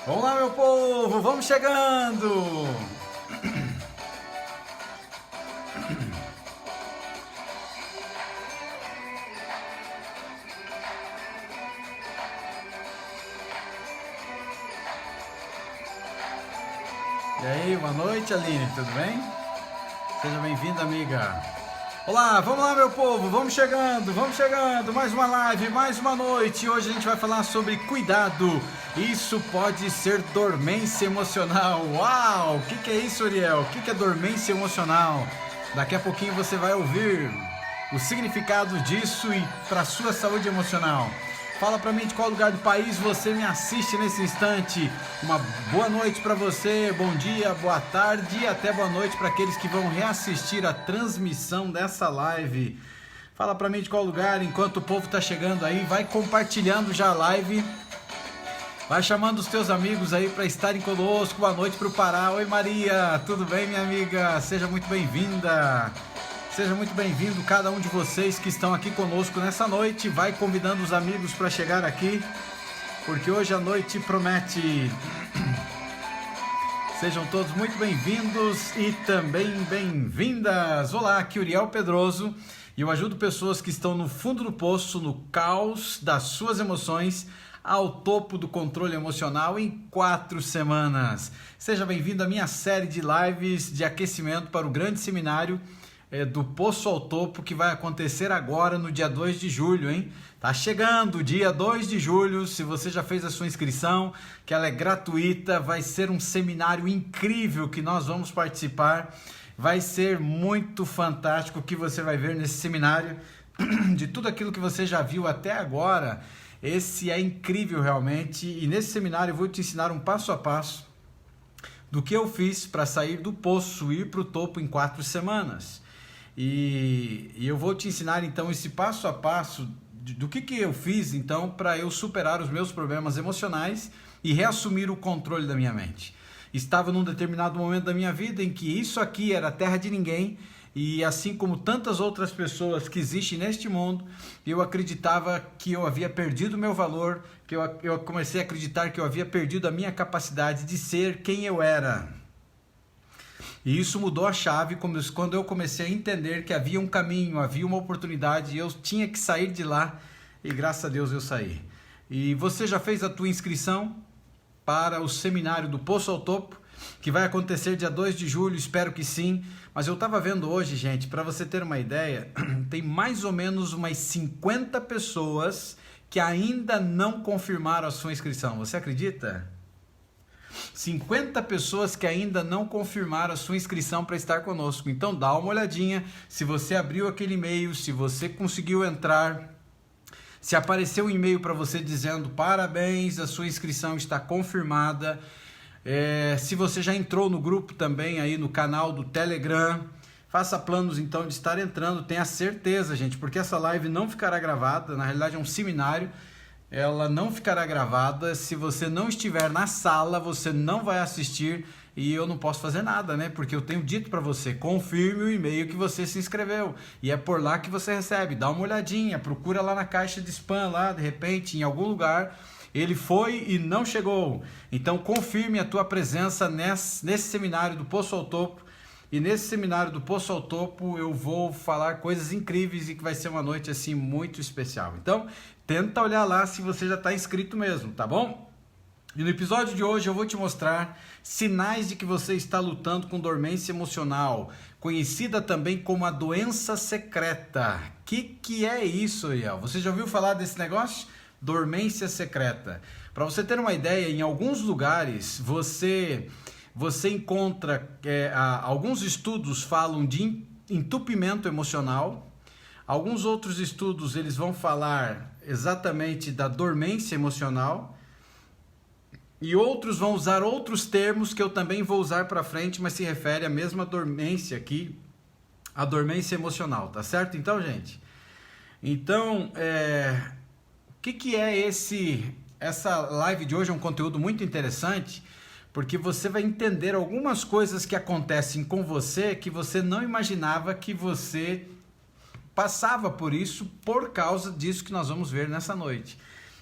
Vamos lá, meu povo, vamos chegando! E aí, boa noite, Aline, tudo bem? Seja bem-vinda, amiga. Olá, vamos lá, meu povo, vamos chegando, mais uma live, mais uma noite. Hoje a gente vai falar sobre cuidado. Isso pode ser dormência emocional. Uau, o que é isso, Ariel? O que é dormência emocional? Daqui a pouquinho você vai ouvir o significado disso e para a sua saúde emocional. Fala pra mim de qual lugar do país você me assiste nesse instante. Uma boa noite pra você, bom dia, boa tarde e até boa noite para aqueles que vão reassistir a transmissão dessa live. Fala pra mim de qual lugar, enquanto o povo tá chegando aí, vai compartilhando já a live. Vai chamando os teus amigos aí para estarem conosco. Boa noite pro Pará. Oi, Maria, tudo bem, minha amiga? Seja muito bem-vinda. Seja muito bem-vindo cada um de vocês que estão aqui conosco nessa noite. Vai convidando os amigos para chegar aqui, porque hoje a noite promete. Sejam todos muito bem-vindos e também bem-vindas. Olá, aqui é Uriel Pedroso e eu ajudo pessoas que estão no fundo do poço, no caos das suas emoções, ao topo do controle emocional em 4 semanas. Seja bem-vindo à minha série de lives de aquecimento para o grande seminário do Poço ao Topo, que vai acontecer agora no dia 2 de julho, hein? Tá chegando, dia 2 de julho, se você já fez a sua inscrição, que ela é gratuita, vai ser um seminário incrível que nós vamos participar, vai ser muito fantástico o que você vai ver nesse seminário, de tudo aquilo que você já viu até agora, esse é incrível realmente, e nesse seminário eu vou te ensinar um passo a passo do que eu fiz para sair do poço e ir para o topo em 4 semanas. E eu vou te ensinar então esse passo a passo do que eu fiz então para eu superar os meus problemas emocionais e reassumir o controle da minha mente. Estava num determinado momento da minha vida em que isso aqui era a terra de ninguém e assim como tantas outras pessoas que existem neste mundo, eu acreditava que eu havia perdido o meu valor, que eu comecei a acreditar que eu havia perdido a minha capacidade de ser quem eu era. E isso mudou a chave quando eu comecei a entender que havia um caminho, havia uma oportunidade e eu tinha que sair de lá e graças a Deus eu saí. E você já fez a tua inscrição para o seminário do Poço ao Topo, que vai acontecer dia 2 de julho, espero que sim. Mas eu estava vendo hoje, gente, para você ter uma ideia, tem mais ou menos umas 50 pessoas que ainda não confirmaram a sua inscrição. Você acredita? 50 pessoas que ainda não confirmaram a sua inscrição para estar conosco. Então dá uma olhadinha, se você abriu aquele e-mail, se você conseguiu entrar, se apareceu um e-mail para você dizendo parabéns, a sua inscrição está confirmada. Se você já entrou no grupo também aí no canal do Telegram, faça planos então de estar entrando, tenha certeza, gente, porque essa live não ficará gravada, na realidade é um seminário. Ela não ficará gravada, se você não estiver na sala, você não vai assistir e eu não posso fazer nada, né? Porque eu tenho dito para você, confirme o e-mail que você se inscreveu e é por lá que você recebe, dá uma olhadinha, procura lá na caixa de spam, lá de repente, em algum lugar, ele foi e não chegou. Então confirme a tua presença nesse seminário do Poço ao Topo. E nesse seminário do Poço ao Topo eu vou falar coisas incríveis e que vai ser uma noite assim muito especial. Então tenta olhar lá se você já está inscrito mesmo, tá bom? E no episódio de hoje eu vou te mostrar sinais de que você está lutando com dormência emocional, conhecida também como a doença secreta. Que é isso, Ariel? Você já ouviu falar desse negócio? Dormência secreta. Para você ter uma ideia, em alguns lugares você encontra, alguns estudos falam de entupimento emocional, alguns outros estudos eles vão falar exatamente da dormência emocional e outros vão usar outros termos que eu também vou usar para frente, mas se refere à mesma dormência aqui, a dormência emocional, tá certo? Então, gente, o que é essa live de hoje? É um conteúdo muito interessante, porque você vai entender algumas coisas que acontecem com você que você não imaginava que você passava por isso, por causa disso que nós vamos ver nessa noite.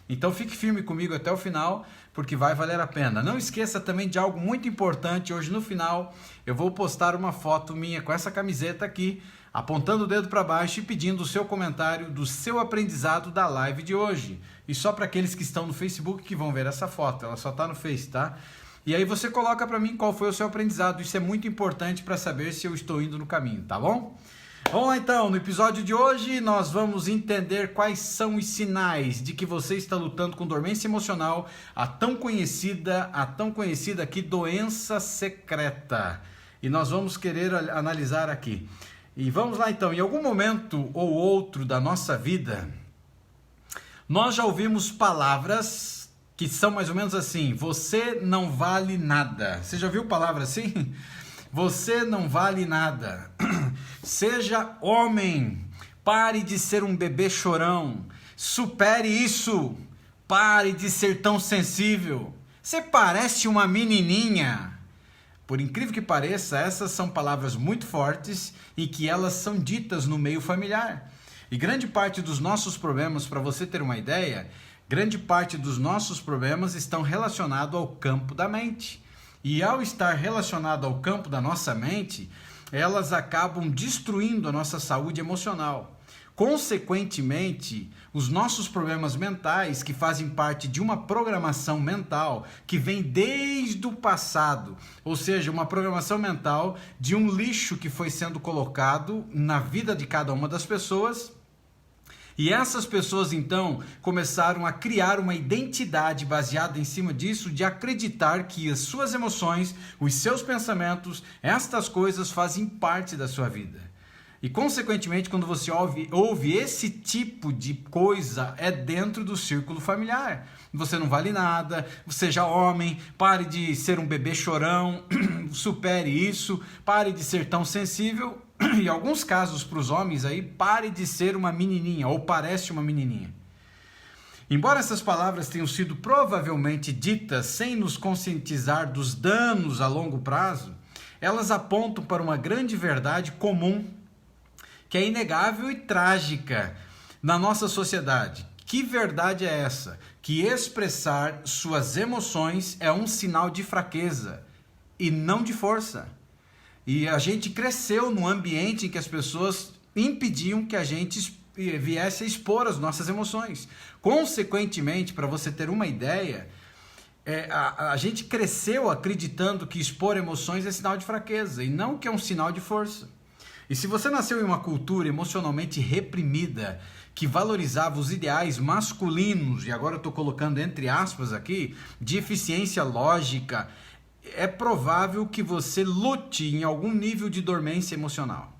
Então fique firme comigo até o final, porque vai valer a pena. Não esqueça também de algo muito importante. Hoje no final eu vou postar uma foto minha com essa camiseta aqui, apontando o dedo para baixo e pedindo o seu comentário do seu aprendizado da live de hoje. E só para aqueles que estão no Facebook que vão ver essa foto, ela só está no Face, tá? E aí você coloca para mim qual foi o seu aprendizado. Isso é muito importante para saber se eu estou indo no caminho, tá bom? Vamos lá então, no episódio de hoje nós vamos entender quais são os sinais de que você está lutando com dormência emocional, a tão conhecida aqui doença secreta. E nós vamos querer analisar aqui. E vamos lá então, em algum momento ou outro da nossa vida, nós já ouvimos palavras que são mais ou menos assim: você não vale nada. Você já ouviu palavra assim? Você não vale nada. Seja homem, pare de ser um bebê chorão, supere isso, pare de ser tão sensível, você parece uma menininha. Por incrível que pareça, essas são palavras muito fortes e que elas são ditas no meio familiar. E grande parte dos nossos problemas, para você ter uma ideia, grande parte dos nossos problemas estão relacionados ao campo da mente. E ao estar relacionado ao campo da nossa mente, elas acabam destruindo a nossa saúde emocional. Consequentemente, os nossos problemas mentais, que fazem parte de uma programação mental que vem desde o passado, ou seja, uma programação mental de um lixo que foi sendo colocado na vida de cada uma das pessoas. E essas pessoas então começaram a criar uma identidade baseada em cima disso, de acreditar que as suas emoções, os seus pensamentos, estas coisas fazem parte da sua vida. E consequentemente, quando você ouve esse tipo de coisa, é dentro do círculo familiar. Você não vale nada, seja homem, pare de ser um bebê chorão, supere isso, pare de ser tão sensível. Em alguns casos, para os homens aí, pare de ser uma menininha, ou parece uma menininha. Embora essas palavras tenham sido provavelmente ditas sem nos conscientizar dos danos a longo prazo, elas apontam para uma grande verdade comum, que é inegável e trágica na nossa sociedade. Que verdade é essa? Que expressar suas emoções é um sinal de fraqueza e não de força. E a gente cresceu num ambiente em que as pessoas impediam que a gente viesse a expor as nossas emoções. Consequentemente, para você ter uma ideia, a gente cresceu acreditando que expor emoções é sinal de fraqueza e não que é um sinal de força. E se você nasceu em uma cultura emocionalmente reprimida, que valorizava os ideais masculinos, e agora eu estou colocando entre aspas aqui, de eficiência lógica, é provável que você lute em algum nível de dormência emocional.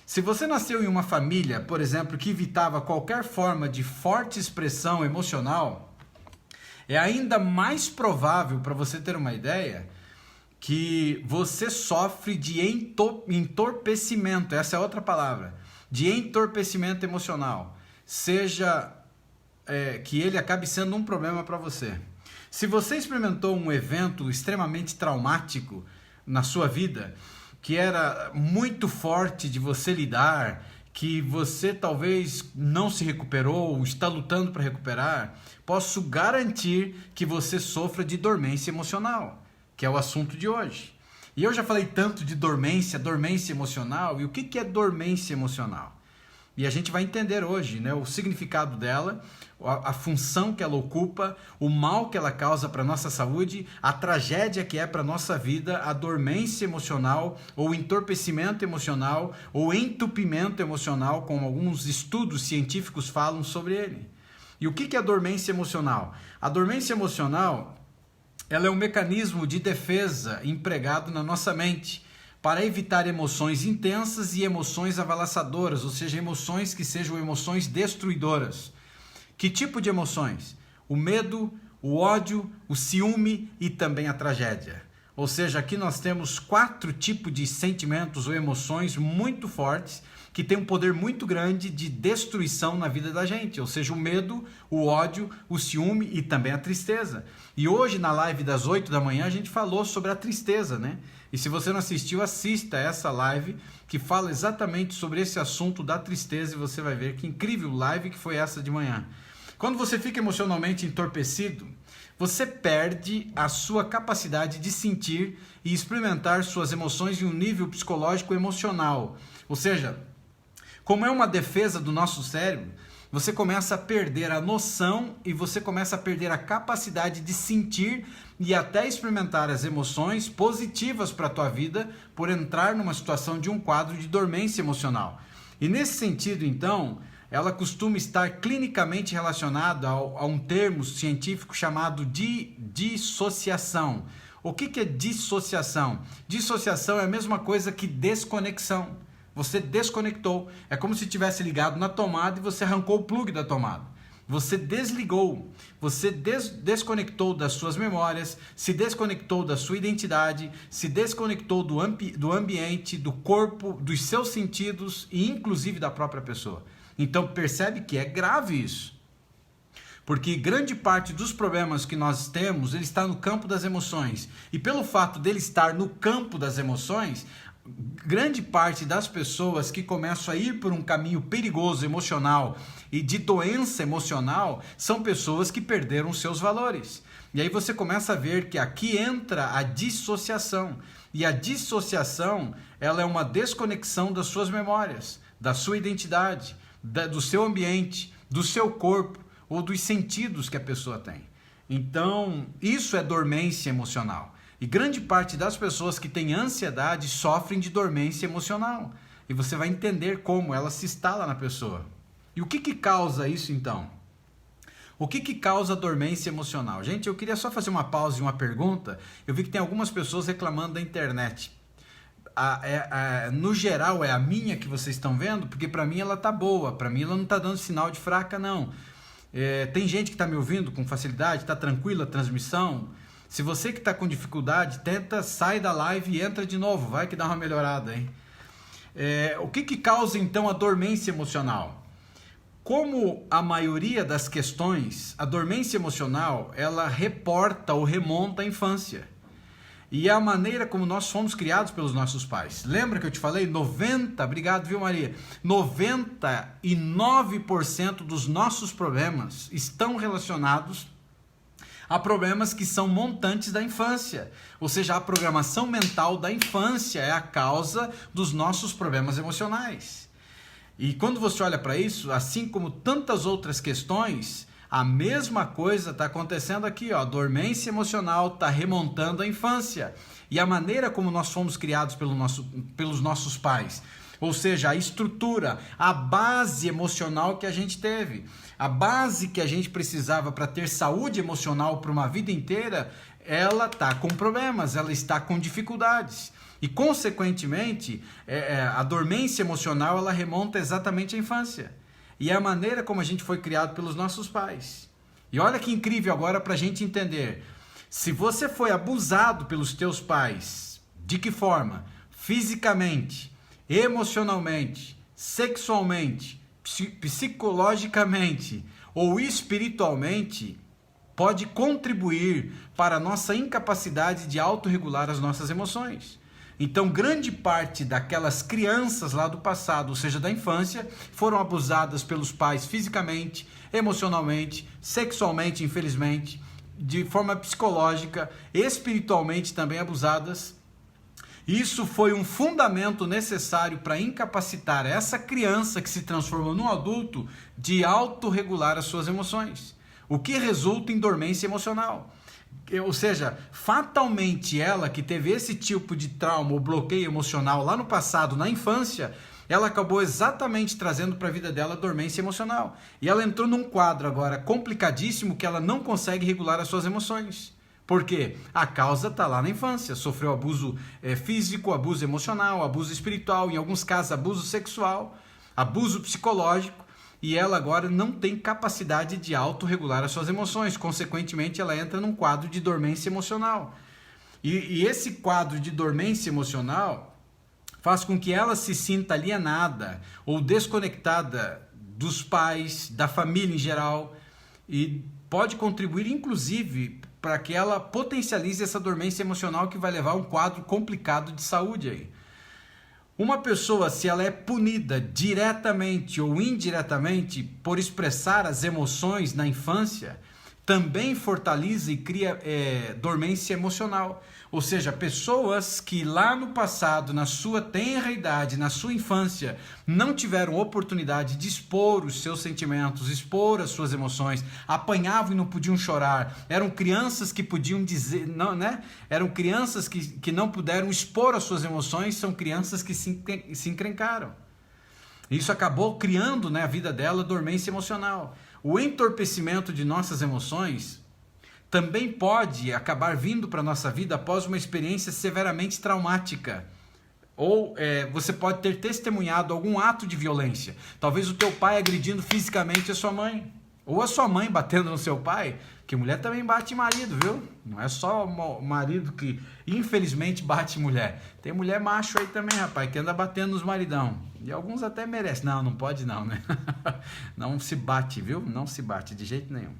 Se você nasceu em uma família, por exemplo, que evitava qualquer forma de forte expressão emocional, é ainda mais provável, para você ter uma ideia, que você sofre de entorpecimento, essa é outra palavra, de entorpecimento emocional, seja que ele acabe sendo um problema para você. Se você experimentou um evento extremamente traumático na sua vida, que era muito forte de você lidar, que você talvez não se recuperou ou está lutando para recuperar, posso garantir que você sofra de dormência emocional, que é o assunto de hoje. E eu já falei tanto de dormência emocional, e o que é dormência emocional? E a gente vai entender hoje, né, o significado dela, a função que ela ocupa, o mal que ela causa para a nossa saúde, a tragédia que é para a nossa vida, a dormência emocional, ou entorpecimento emocional, ou entupimento emocional, como alguns estudos científicos falam sobre ele. E o que é a dormência emocional? A dormência emocional, ela é um mecanismo de defesa empregado na nossa mente, para evitar emoções intensas e emoções avalaçadoras, ou seja, emoções que sejam emoções destruidoras. Que tipo de emoções? O medo, o ódio, o ciúme e também a tragédia. Ou seja, aqui nós temos 4 tipos de sentimentos ou emoções muito fortes que têm um poder muito grande de destruição na vida da gente. Ou seja, o medo, o ódio, o ciúme e também a tristeza. E hoje na live das 8 da manhã a gente falou sobre a tristeza, né? E se você não assistiu, assista essa live que fala exatamente sobre esse assunto da tristeza e você vai ver que incrível live que foi essa de manhã. Quando você fica emocionalmente entorpecido, você perde a sua capacidade de sentir e experimentar suas emoções em um nível psicológico e emocional. Ou seja, como é uma defesa do nosso cérebro, você começa a perder a noção e você começa a perder a capacidade de sentir e até experimentar as emoções positivas para a tua vida por entrar numa situação de um quadro de dormência emocional. E nesse sentido, então, ela costuma estar clinicamente relacionada a um termo científico chamado de dissociação. O que é dissociação? Dissociação é a mesma coisa que desconexão. Você desconectou. É como se tivesse ligado na tomada e você arrancou o plug da tomada. Você desligou. Você desconectou das suas memórias, se desconectou da sua identidade, se desconectou do ambiente, do corpo, dos seus sentidos e inclusive da própria pessoa. Então percebe que é grave isso. Porque grande parte dos problemas que nós temos, ele está no campo das emoções. E pelo fato dele estar no campo das emoções, grande parte das pessoas que começam a ir por um caminho perigoso emocional e de doença emocional são pessoas que perderam seus valores. E aí você começa a ver que aqui entra a dissociação. E a dissociação, ela é uma desconexão das suas memórias, da sua identidade, do seu ambiente, do seu corpo ou dos sentidos que a pessoa tem. Então, isso é dormência emocional. E grande parte das pessoas que têm ansiedade sofrem de dormência emocional. E você vai entender como ela se instala na pessoa. E o que causa isso então? O que causa a dormência emocional? Gente, eu queria só fazer uma pausa e uma pergunta. Eu vi que tem algumas pessoas reclamando da internet. No geral é a minha que vocês estão vendo, porque para mim ela tá boa, para mim ela não tá dando sinal de fraca não. Tem gente que está me ouvindo com facilidade, está tranquila a transmissão. Se você que está com dificuldade, tenta, sai da live e entra de novo, vai que dá uma melhorada, hein? O que causa então a dormência emocional? Como a maioria das questões, a dormência emocional, ela reporta ou remonta à infância. E é a maneira como nós fomos criados pelos nossos pais. Lembra que eu te falei? Obrigado, viu, Maria? 99% dos nossos problemas estão relacionados a problemas que são montantes da infância. Ou seja, a programação mental da infância é a causa dos nossos problemas emocionais. E quando você olha para isso, assim como tantas outras questões, a mesma coisa está acontecendo aqui, ó. A dormência emocional está remontando à infância. E a maneira como nós fomos criados pelos nossos pais. Ou seja, a estrutura, a base emocional que a gente teve. A base que a gente precisava para ter saúde emocional por uma vida inteira, ela está com problemas, ela está com dificuldades. E, consequentemente, a dormência emocional ela remonta exatamente à infância. E é a maneira como a gente foi criado pelos nossos pais. E olha que incrível agora para a gente entender. Se você foi abusado pelos teus pais, de que forma? Fisicamente, emocionalmente, sexualmente, psicologicamente ou espiritualmente, pode contribuir para a nossa incapacidade de autorregular as nossas emoções. Então, grande parte daquelas crianças lá do passado, ou seja, da infância, foram abusadas pelos pais fisicamente, emocionalmente, sexualmente, infelizmente, de forma psicológica, espiritualmente também abusadas. Isso foi um fundamento necessário para incapacitar essa criança que se transformou num adulto de autorregular as suas emoções, o que resulta em dormência emocional. Ou seja, fatalmente ela que teve esse tipo de trauma ou bloqueio emocional lá no passado, na infância, ela acabou exatamente trazendo para a vida dela dormência emocional. E ela entrou num quadro agora complicadíssimo que ela não consegue regular as suas emoções. Por quê? A causa está lá na infância. Sofreu abuso físico, abuso emocional, abuso espiritual, em alguns casos abuso sexual, abuso psicológico. E ela agora não tem capacidade de autorregular as suas emoções. Consequentemente, ela entra num quadro de dormência emocional. E esse quadro de dormência emocional faz com que ela se sinta alienada ou desconectada dos pais, da família em geral, e pode contribuir, inclusive, para que ela potencialize essa dormência emocional que vai levar a um quadro complicado de saúde aí. Uma pessoa, se ela é punida diretamente ou indiretamente por expressar as emoções na infância, também fortalece e cria dormência emocional. Ou seja, pessoas que lá no passado, na sua tenra idade, na sua infância, não tiveram oportunidade de expor os seus sentimentos, expor as suas emoções, apanhavam e não podiam chorar, eram crianças que podiam dizer, não, né? Eram crianças que não puderam expor as suas emoções, são crianças que se encrencaram. Isso acabou criando, né, a vida dela dormência emocional. O entorpecimento de nossas emoções também pode acabar vindo para a nossa vida após uma experiência severamente traumática. Ou você pode ter testemunhado algum ato de violência. Talvez o teu pai agredindo fisicamente a sua mãe. Ou a sua mãe batendo no seu pai. Porque mulher também bate marido, viu? Não é só o marido que infelizmente bate mulher. Tem mulher macho aí também, rapaz, que anda batendo nos maridão. E alguns até merecem. Não, não pode não, né? Não se bate, viu? Não se bate de jeito nenhum.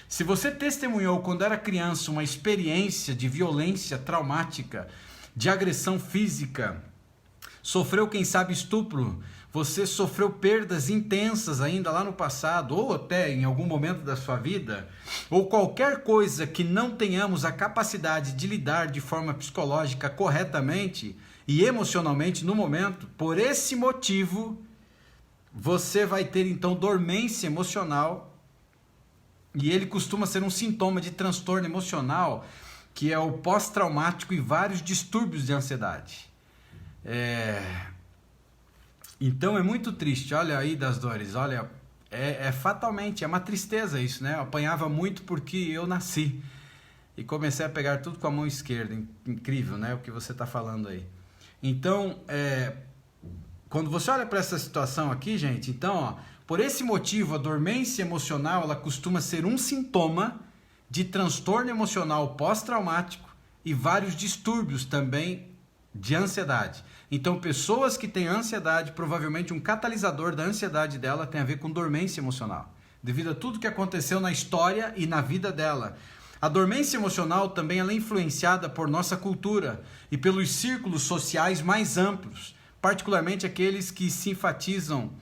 Se você testemunhou quando era criança uma experiência de violência traumática, de agressão física, sofreu, quem sabe, estupro, você sofreu perdas intensas ainda lá no passado, ou até em algum momento da sua vida, ou qualquer coisa que não tenhamos a capacidade de lidar de forma psicológica corretamente e emocionalmente no momento, por esse motivo, você vai ter então dormência emocional. E ele costuma ser um sintoma de transtorno emocional, que é o pós-traumático e vários distúrbios de ansiedade. Então é muito triste, olha aí das dores, olha, fatalmente, é uma tristeza isso, né? Eu apanhava muito porque eu nasci e comecei a pegar tudo com a mão esquerda, incrível, né? O que você está falando aí. Então, quando você olha para essa situação aqui, gente, então, ó, por esse motivo, a dormência emocional ela costuma ser um sintoma de transtorno emocional pós-traumático e vários distúrbios também de ansiedade. Então, pessoas que têm ansiedade, provavelmente um catalisador da ansiedade dela tem a ver com dormência emocional, devido a tudo que aconteceu na história e na vida dela. A dormência emocional também ela é influenciada por nossa cultura e pelos círculos sociais mais amplos, particularmente aqueles que se enfatizam.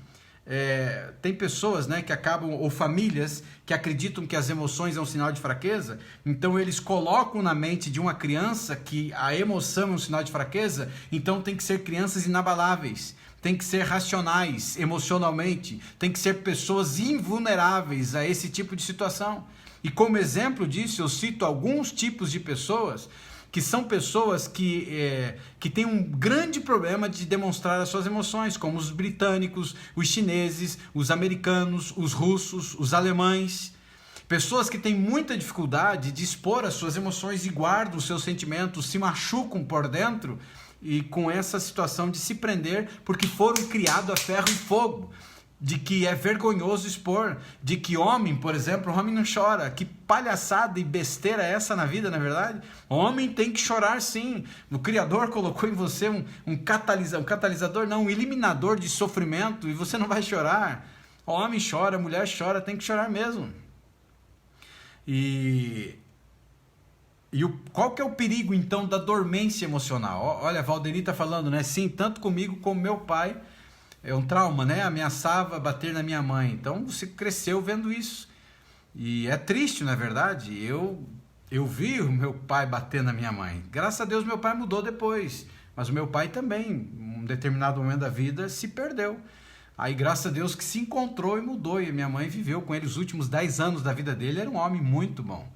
Tem pessoas, né, que acabam, ou famílias que acreditam que as emoções é um sinal de fraqueza, então eles colocam na mente de uma criança que a emoção é um sinal de fraqueza, então tem que ser crianças inabaláveis, tem que ser racionais emocionalmente, tem que ser pessoas invulneráveis a esse tipo de situação. E como exemplo disso, eu cito alguns tipos de pessoas que são pessoas que têm um grande problema de demonstrar as suas emoções, como os britânicos, os chineses, os americanos, os russos, os alemães. Pessoas que têm muita dificuldade de expor as suas emoções e guardam os seus sentimentos, se machucam por dentro e com essa situação de se prender porque foram criados a ferro e fogo. De que é vergonhoso expor, de que homem, por exemplo, homem não chora. Que palhaçada e besteira é essa na vida, na verdade? Homem tem que chorar sim. O Criador colocou em você um catalisador, não, um eliminador de sofrimento, e você não vai chorar. Homem chora, mulher chora, tem que chorar mesmo. Qual que é o perigo então da dormência emocional? Olha, a Valdeni está falando, né? Sim, tanto comigo como meu pai. É um trauma, né? Ameaçava bater na minha mãe. Então você cresceu vendo isso. E é triste, não é verdade? Eu vi o meu pai bater na minha mãe. Graças a Deus meu pai mudou depois. Mas o meu pai também, em um determinado momento da vida, se perdeu. Aí graças a Deus que se encontrou e mudou. E minha mãe viveu com ele os últimos 10 anos da vida dele. Era um homem muito bom.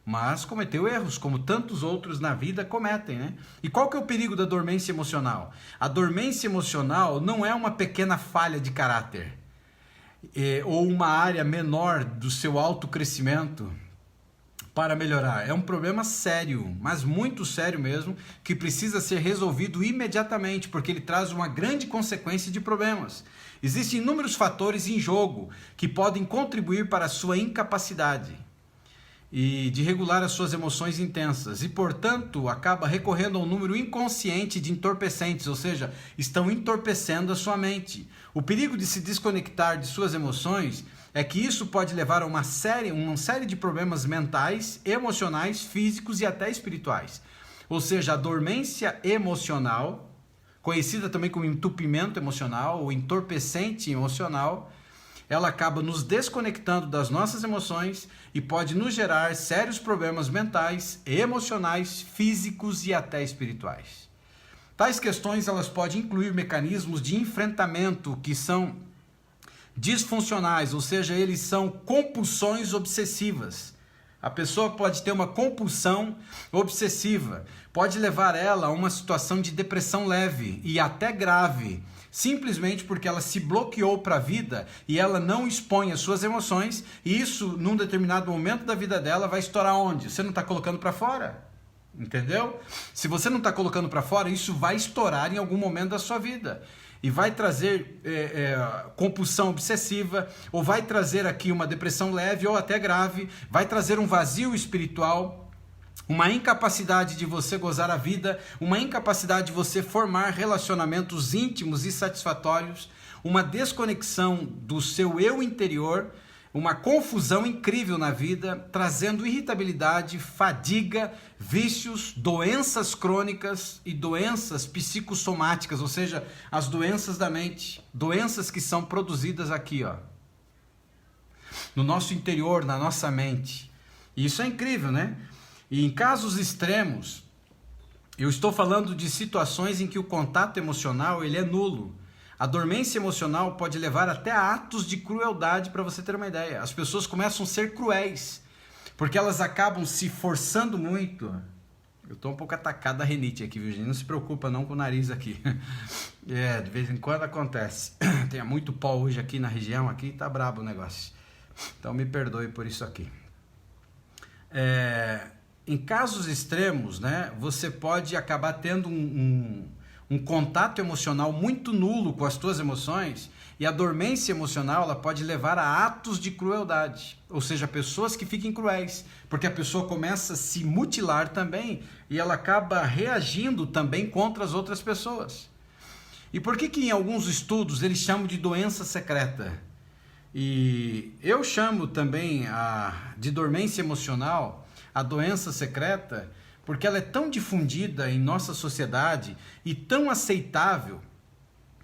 Mas cometeu erros, como tantos outros na vida cometem, né? E qual que é o perigo da dormência emocional? A dormência emocional não é uma pequena falha de caráter, ou uma área menor do seu autocrescimento para melhorar. É um problema sério, mas muito sério mesmo, que precisa ser resolvido imediatamente, porque ele traz uma grande consequência de problemas. Existem inúmeros fatores em jogo que podem contribuir para a sua incapacidade e de regular as suas emoções intensas e, portanto, acaba recorrendo a um número inconsciente de entorpecentes, ou seja, estão entorpecendo a sua mente. O perigo de se desconectar de suas emoções é que isso pode levar a uma série de problemas mentais, emocionais, físicos e até espirituais. Ou seja, a dormência emocional conhecida também como entupimento emocional ou entorpecente emocional, ela acaba nos desconectando das nossas emoções e pode nos gerar sérios problemas mentais, emocionais, físicos e até espirituais. Tais questões elas podem incluir mecanismos de enfrentamento que são disfuncionais, ou seja, eles são compulsões obsessivas. A pessoa pode ter uma compulsão obsessiva, pode levar ela a uma situação de depressão leve e até grave, simplesmente porque ela se bloqueou para a vida e ela não expõe as suas emoções, e isso, num determinado momento da vida dela, vai estourar onde? Você não está colocando para fora, entendeu? Se você não está colocando para fora, isso vai estourar em algum momento da sua vida. E vai trazer compulsão obsessiva, ou vai trazer aqui uma depressão leve ou até grave, vai trazer um vazio espiritual, uma incapacidade de você gozar a vida, uma incapacidade de você formar relacionamentos íntimos e satisfatórios, uma desconexão do seu eu interior, uma confusão incrível na vida, trazendo irritabilidade, fadiga, vícios, doenças crônicas e doenças psicossomáticas, ou seja, as doenças da mente, doenças que são produzidas aqui, ó, no nosso interior, na nossa mente. E isso é incrível, né? E em casos extremos, eu estou falando de situações em que o contato emocional ele é nulo. A dormência emocional pode levar até a atos de crueldade, para você ter uma ideia. As pessoas começam a ser cruéis, porque elas acabam se forçando muito. Eu estou um pouco atacado da rinite aqui, Virginia. Não se preocupa não com o nariz aqui. De vez em quando acontece. Tem muito pó hoje aqui na região, aqui tá brabo o negócio. Então me perdoe por isso aqui. Em casos extremos, né, você pode acabar tendo um contato emocional muito nulo com as suas emoções, e a dormência emocional ela pode levar a atos de crueldade, ou seja, pessoas que fiquem cruéis, porque a pessoa começa a se mutilar também e ela acaba reagindo também contra as outras pessoas. E por que em alguns estudos eles chamam de doença secreta? E eu chamo também de dormência emocional a doença secreta, porque ela é tão difundida em nossa sociedade e tão aceitável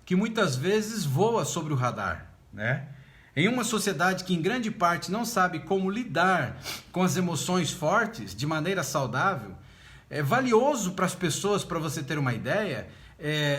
que muitas vezes voa sobre o radar, né? Em uma sociedade que em grande parte não sabe como lidar com as emoções fortes de maneira saudável, é valioso para as pessoas, para você ter uma ideia,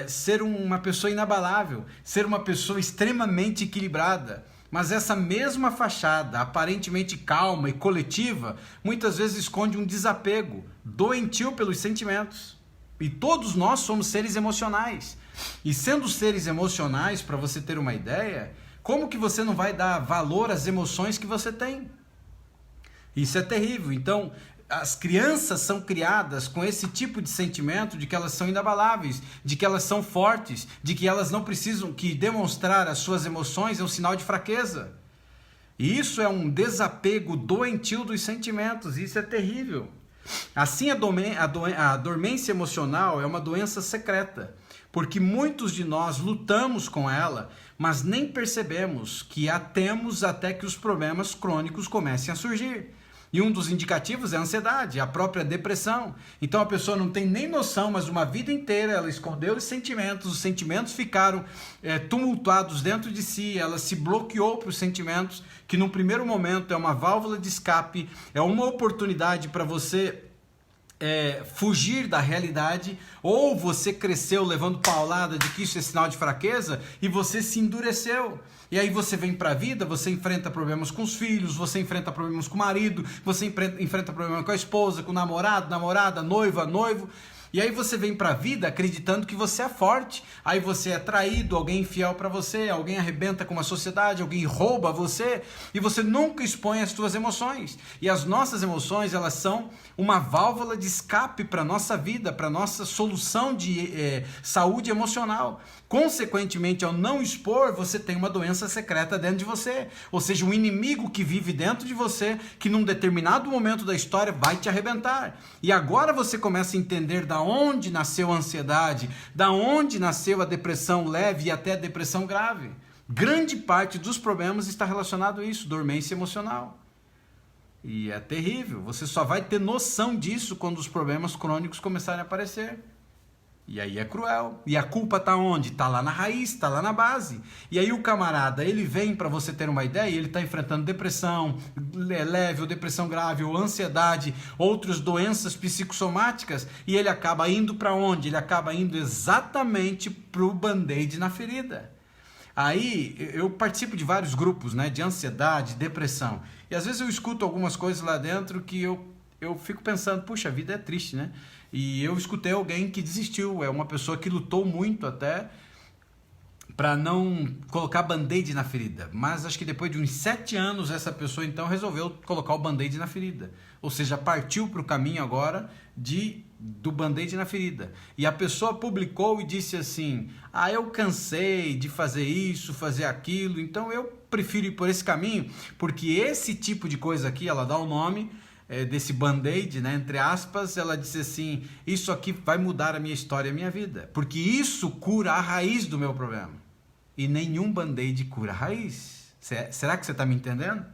ser uma pessoa inabalável, ser uma pessoa extremamente equilibrada. Mas essa mesma fachada, aparentemente calma e coletiva, muitas vezes esconde um desapego doentio pelos sentimentos. E todos nós somos seres emocionais. E sendo seres emocionais, para você ter uma ideia, como que você não vai dar valor às emoções que você tem? Isso é terrível. Então, as crianças são criadas com esse tipo de sentimento de que elas são inabaláveis, de que elas são fortes, de que elas não precisam, que demonstrar as suas emoções é um sinal de fraqueza. E isso é um desapego doentio dos sentimentos, isso é terrível. Assim, a dormência emocional é uma doença secreta, porque muitos de nós lutamos com ela, mas nem percebemos que a temos até que os problemas crônicos comecem a surgir. E um dos indicativos é a ansiedade, a própria depressão. Então a pessoa não tem nem noção, mas uma vida inteira ela escondeu os sentimentos ficaram tumultuados dentro de si, ela se bloqueou para os sentimentos, que num primeiro momento é uma válvula de escape, é uma oportunidade para você fugir da realidade, ou você cresceu levando paulada de que isso é sinal de fraqueza e você se endureceu. E aí você vem para a vida, você enfrenta problemas com os filhos, você enfrenta problemas com o marido, você enfrenta problemas com a esposa, com o namorado, namorada, noiva, noivo. E aí você vem para a vida acreditando que você é forte, aí você é traído, alguém é infiel para você, alguém arrebenta com a sociedade, alguém rouba você, e você nunca expõe as suas emoções. E as nossas emoções, elas são uma válvula de escape para a nossa vida, para a nossa solução de saúde emocional. Consequentemente, ao não expor, você tem uma doença secreta dentro de você, ou seja, um inimigo que vive dentro de você, que num determinado momento da história vai te arrebentar. E agora você começa a entender da onde nasceu a ansiedade, da onde nasceu a depressão leve e até a depressão grave. Grande parte dos problemas está relacionado a isso, dormência emocional. E é terrível, você só vai ter noção disso quando os problemas crônicos começarem a aparecer. E aí é cruel. E a culpa tá onde? Tá lá na raiz, tá lá na base. E aí o camarada, ele vem, para você ter uma ideia, ele tá enfrentando depressão leve, ou depressão grave, ou ansiedade, outras doenças psicossomáticas, e ele acaba indo para onde? Ele acaba indo exatamente pro band-aid na ferida. Aí eu participo de vários grupos, né, de ansiedade, depressão. E às vezes eu escuto algumas coisas lá dentro que eu fico pensando, puxa, a vida é triste, né? E eu escutei alguém que desistiu, é uma pessoa que lutou muito até para não colocar band-aid na ferida. Mas acho que depois de uns 7 anos essa pessoa então resolveu colocar o band-aid na ferida. Ou seja, partiu para o caminho agora do band-aid na ferida. E a pessoa publicou e disse assim, eu cansei de fazer isso, fazer aquilo, então eu prefiro ir por esse caminho, porque esse tipo de coisa aqui, ela dá o nome desse band-aid, né, entre aspas, ela disse assim, isso aqui vai mudar a minha história, a minha vida, porque isso cura a raiz do meu problema. E nenhum band-aid cura a raiz. Será que você está me entendendo?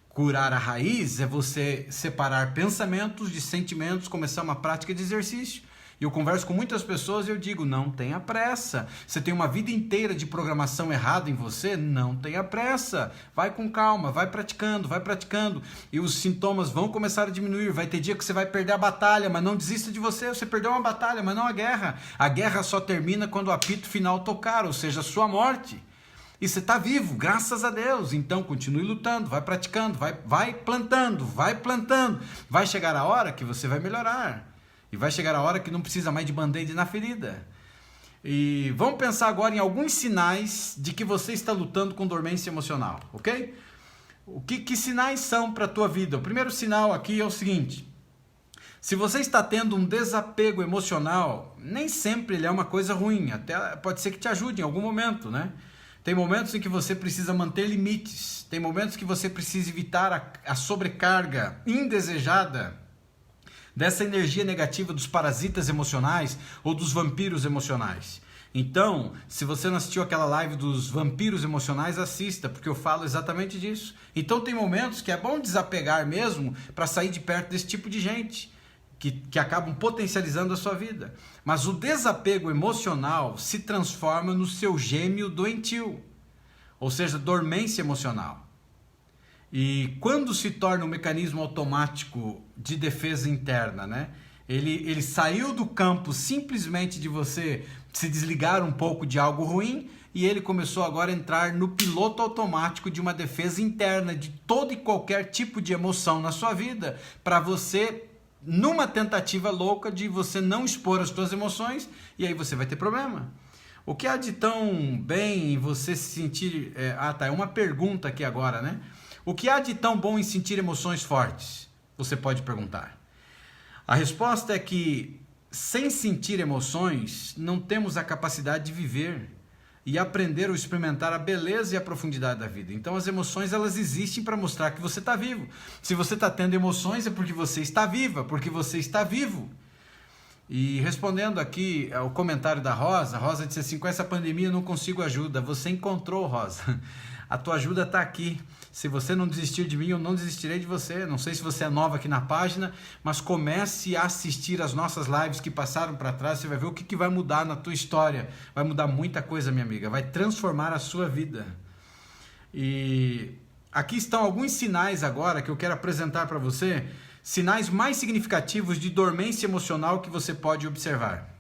Curar a raiz é você separar pensamentos de sentimentos, começar uma prática de exercício. Eu converso com muitas pessoas e eu digo, não tenha pressa. Você tem uma vida inteira de programação errada em você? Não tenha pressa. Vai com calma, vai praticando. E os sintomas vão começar a diminuir. Vai ter dia que você vai perder a batalha, mas não desista de você. Você perdeu uma batalha, mas não a guerra. A guerra só termina quando o apito final tocar, ou seja, a sua morte. E você está vivo, graças a Deus. Então continue lutando, vai praticando, vai plantando. Vai chegar a hora que você vai melhorar. E vai chegar a hora que não precisa mais de band-aid na ferida. E vamos pensar agora em alguns sinais de que você está lutando com dormência emocional, ok? Que sinais são para a tua vida? O primeiro sinal aqui é o seguinte. Se você está tendo um desapego emocional, nem sempre ele é uma coisa ruim. Até pode ser que te ajude em algum momento, né? Tem momentos em que você precisa manter limites. Tem momentos que você precisa evitar a sobrecarga indesejada dessa energia negativa dos parasitas emocionais ou dos vampiros emocionais. Então, se você não assistiu aquela live dos vampiros emocionais, assista, porque eu falo exatamente disso. Então tem momentos que é bom desapegar mesmo para sair de perto desse tipo de gente que acabam potencializando a sua vida. Mas o desapego emocional se transforma no seu gêmeo doentio, ou seja, dormência emocional. E quando se torna um mecanismo automático de defesa interna, né? Ele saiu do campo simplesmente de você se desligar um pouco de algo ruim e ele começou agora a entrar no piloto automático de uma defesa interna de todo e qualquer tipo de emoção na sua vida, para você, numa tentativa louca de você não expor as suas emoções, e aí você vai ter problema. O que há de tão bem em você se sentir... é uma pergunta aqui agora, né? O que há de tão bom em sentir emoções fortes? Você pode perguntar. A resposta é que, sem sentir emoções, não temos a capacidade de viver e aprender ou experimentar a beleza e a profundidade da vida. Então as emoções, elas existem para mostrar que você está vivo. Se você está tendo emoções é porque você está viva, porque você está vivo. E respondendo aqui ao comentário da Rosa, a Rosa disse assim, com essa pandemia eu não consigo ajuda. Você encontrou, Rosa. A tua ajuda está aqui. Se você não desistir de mim, eu não desistirei de você. Não sei se você é nova aqui na página, mas comece a assistir as nossas lives que passaram para trás. Você vai ver o que vai mudar na tua história. Vai mudar muita coisa, minha amiga. Vai transformar a sua vida. E aqui estão alguns sinais agora que eu quero apresentar para você. Sinais mais significativos de dormência emocional que você pode observar.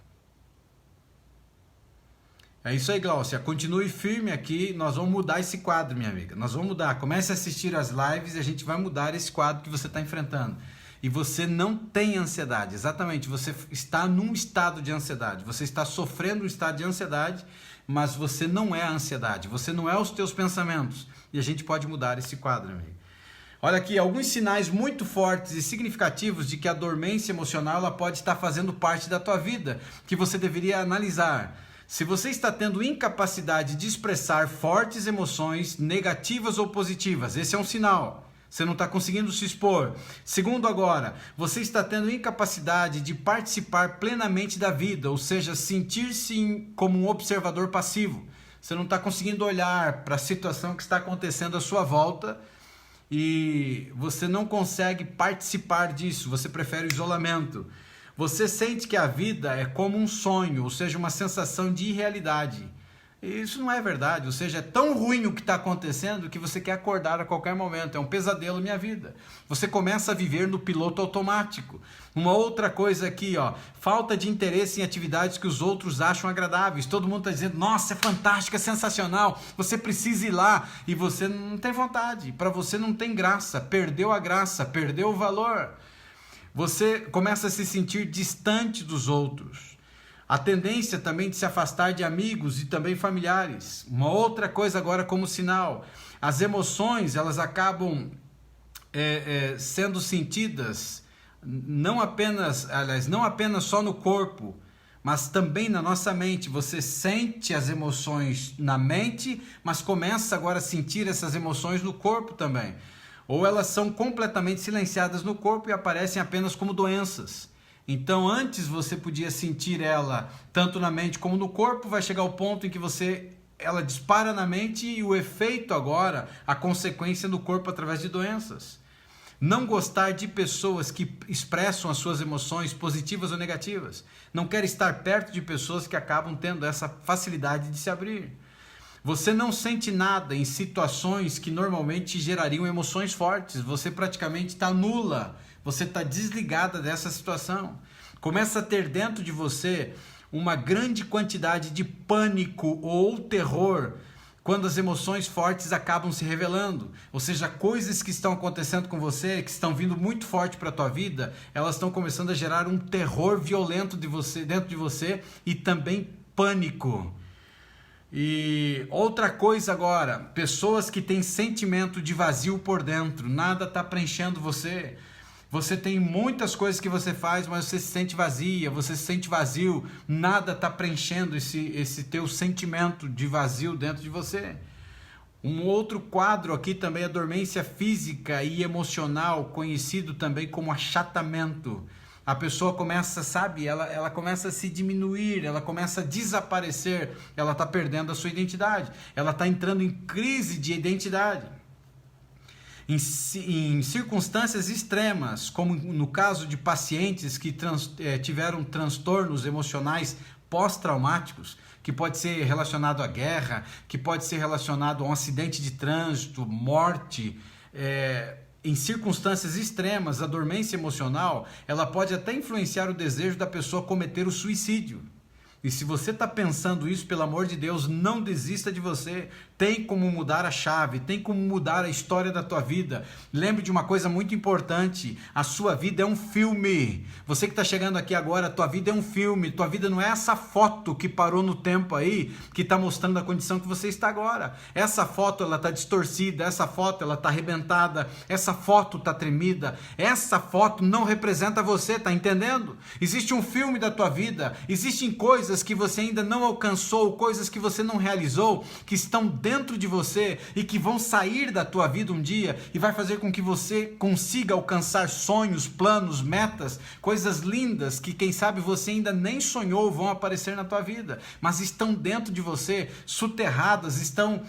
É isso aí, Glaucia. Continue firme aqui. Nós vamos mudar esse quadro, minha amiga. Nós vamos mudar. Comece a assistir as lives e a gente vai mudar esse quadro que você está enfrentando. E você não tem ansiedade. Exatamente. Você está num estado de ansiedade. Você está sofrendo um estado de ansiedade, mas você não é a ansiedade. Você não é os teus pensamentos. E a gente pode mudar esse quadro, amiga. Olha aqui, alguns sinais muito fortes e significativos de que a dormência emocional ela pode estar fazendo parte da tua vida, que você deveria analisar. Se você está tendo incapacidade de expressar fortes emoções negativas ou positivas, esse é um sinal. Você não está conseguindo se expor. Segundo agora, você está tendo incapacidade de participar plenamente da vida, ou seja, sentir-se como um observador passivo. Você não está conseguindo olhar para a situação que está acontecendo à sua volta e você não consegue participar disso, você prefere o isolamento. Você sente que a vida é como um sonho, ou seja, uma sensação de irrealidade. Isso não é verdade, ou seja, é tão ruim o que está acontecendo que você quer acordar a qualquer momento. É um pesadelo minha vida. Você começa a viver no piloto automático. Uma outra coisa aqui, ó, falta de interesse em atividades que os outros acham agradáveis. Todo mundo está dizendo, nossa, é fantástico, é sensacional, você precisa ir lá, e você não tem vontade, para você não tem graça, perdeu a graça, perdeu o valor. Você começa a se sentir distante dos outros. A tendência também de se afastar de amigos e também familiares. Uma outra coisa agora como sinal. As emoções, elas acabam sendo sentidas não apenas só no corpo, mas também na nossa mente. Você sente as emoções na mente, mas começa agora a sentir essas emoções no corpo também. Ou elas são completamente silenciadas no corpo e aparecem apenas como doenças. Então, antes você podia sentir ela tanto na mente como no corpo, vai chegar o ponto em que ela dispara na mente e o efeito agora, a consequência no corpo através de doenças. Não gostar de pessoas que expressam as suas emoções positivas ou negativas. Não quer estar perto de pessoas que acabam tendo essa facilidade de se abrir. Você não sente nada em situações que normalmente gerariam emoções fortes. Você praticamente está nula. Você está desligada dessa situação. Começa a ter dentro de você uma grande quantidade de pânico ou terror quando as emoções fortes acabam se revelando. Ou seja, coisas que estão acontecendo com você, que estão vindo muito forte para a tua vida, elas estão começando a gerar um terror violento dentro de você e também pânico. E outra coisa agora, pessoas que têm sentimento de vazio por dentro, nada está preenchendo você. Você tem muitas coisas que você faz, mas você se sente vazia, você se sente vazio, nada está preenchendo esse teu sentimento de vazio dentro de você. Um outro quadro aqui também é a dormência física e emocional, conhecido também como achatamento. A pessoa começa, ela começa a se diminuir, ela começa a desaparecer, ela está perdendo a sua identidade, ela está entrando em crise de identidade. Em circunstâncias extremas, como no caso de pacientes que tiveram transtornos emocionais pós-traumáticos, que pode ser relacionado à guerra, que pode ser relacionado a um acidente de trânsito, morte, em circunstâncias extremas, a dormência emocional, ela pode até influenciar o desejo da pessoa cometer o suicídio. E se você está pensando isso, pelo amor de Deus, não desista de você. Tem como mudar a chave, tem como mudar a história da tua vida. Lembre de uma coisa muito importante, a sua vida é um filme. Você que está chegando aqui agora, a tua vida é um filme, tua vida não é essa foto que parou no tempo aí, que está mostrando a condição que você está agora. Essa foto, ela está distorcida, essa foto, ela está arrebentada, essa foto está tremida, essa foto não representa você, tá entendendo? Existe um filme da tua vida, existem coisas que você ainda não alcançou, coisas que você não realizou, que estão dentro de você e que vão sair da tua vida um dia e vai fazer com que você consiga alcançar sonhos, planos, metas, coisas lindas que quem sabe você ainda nem sonhou vão aparecer na tua vida, mas estão dentro de você, soterradas, estão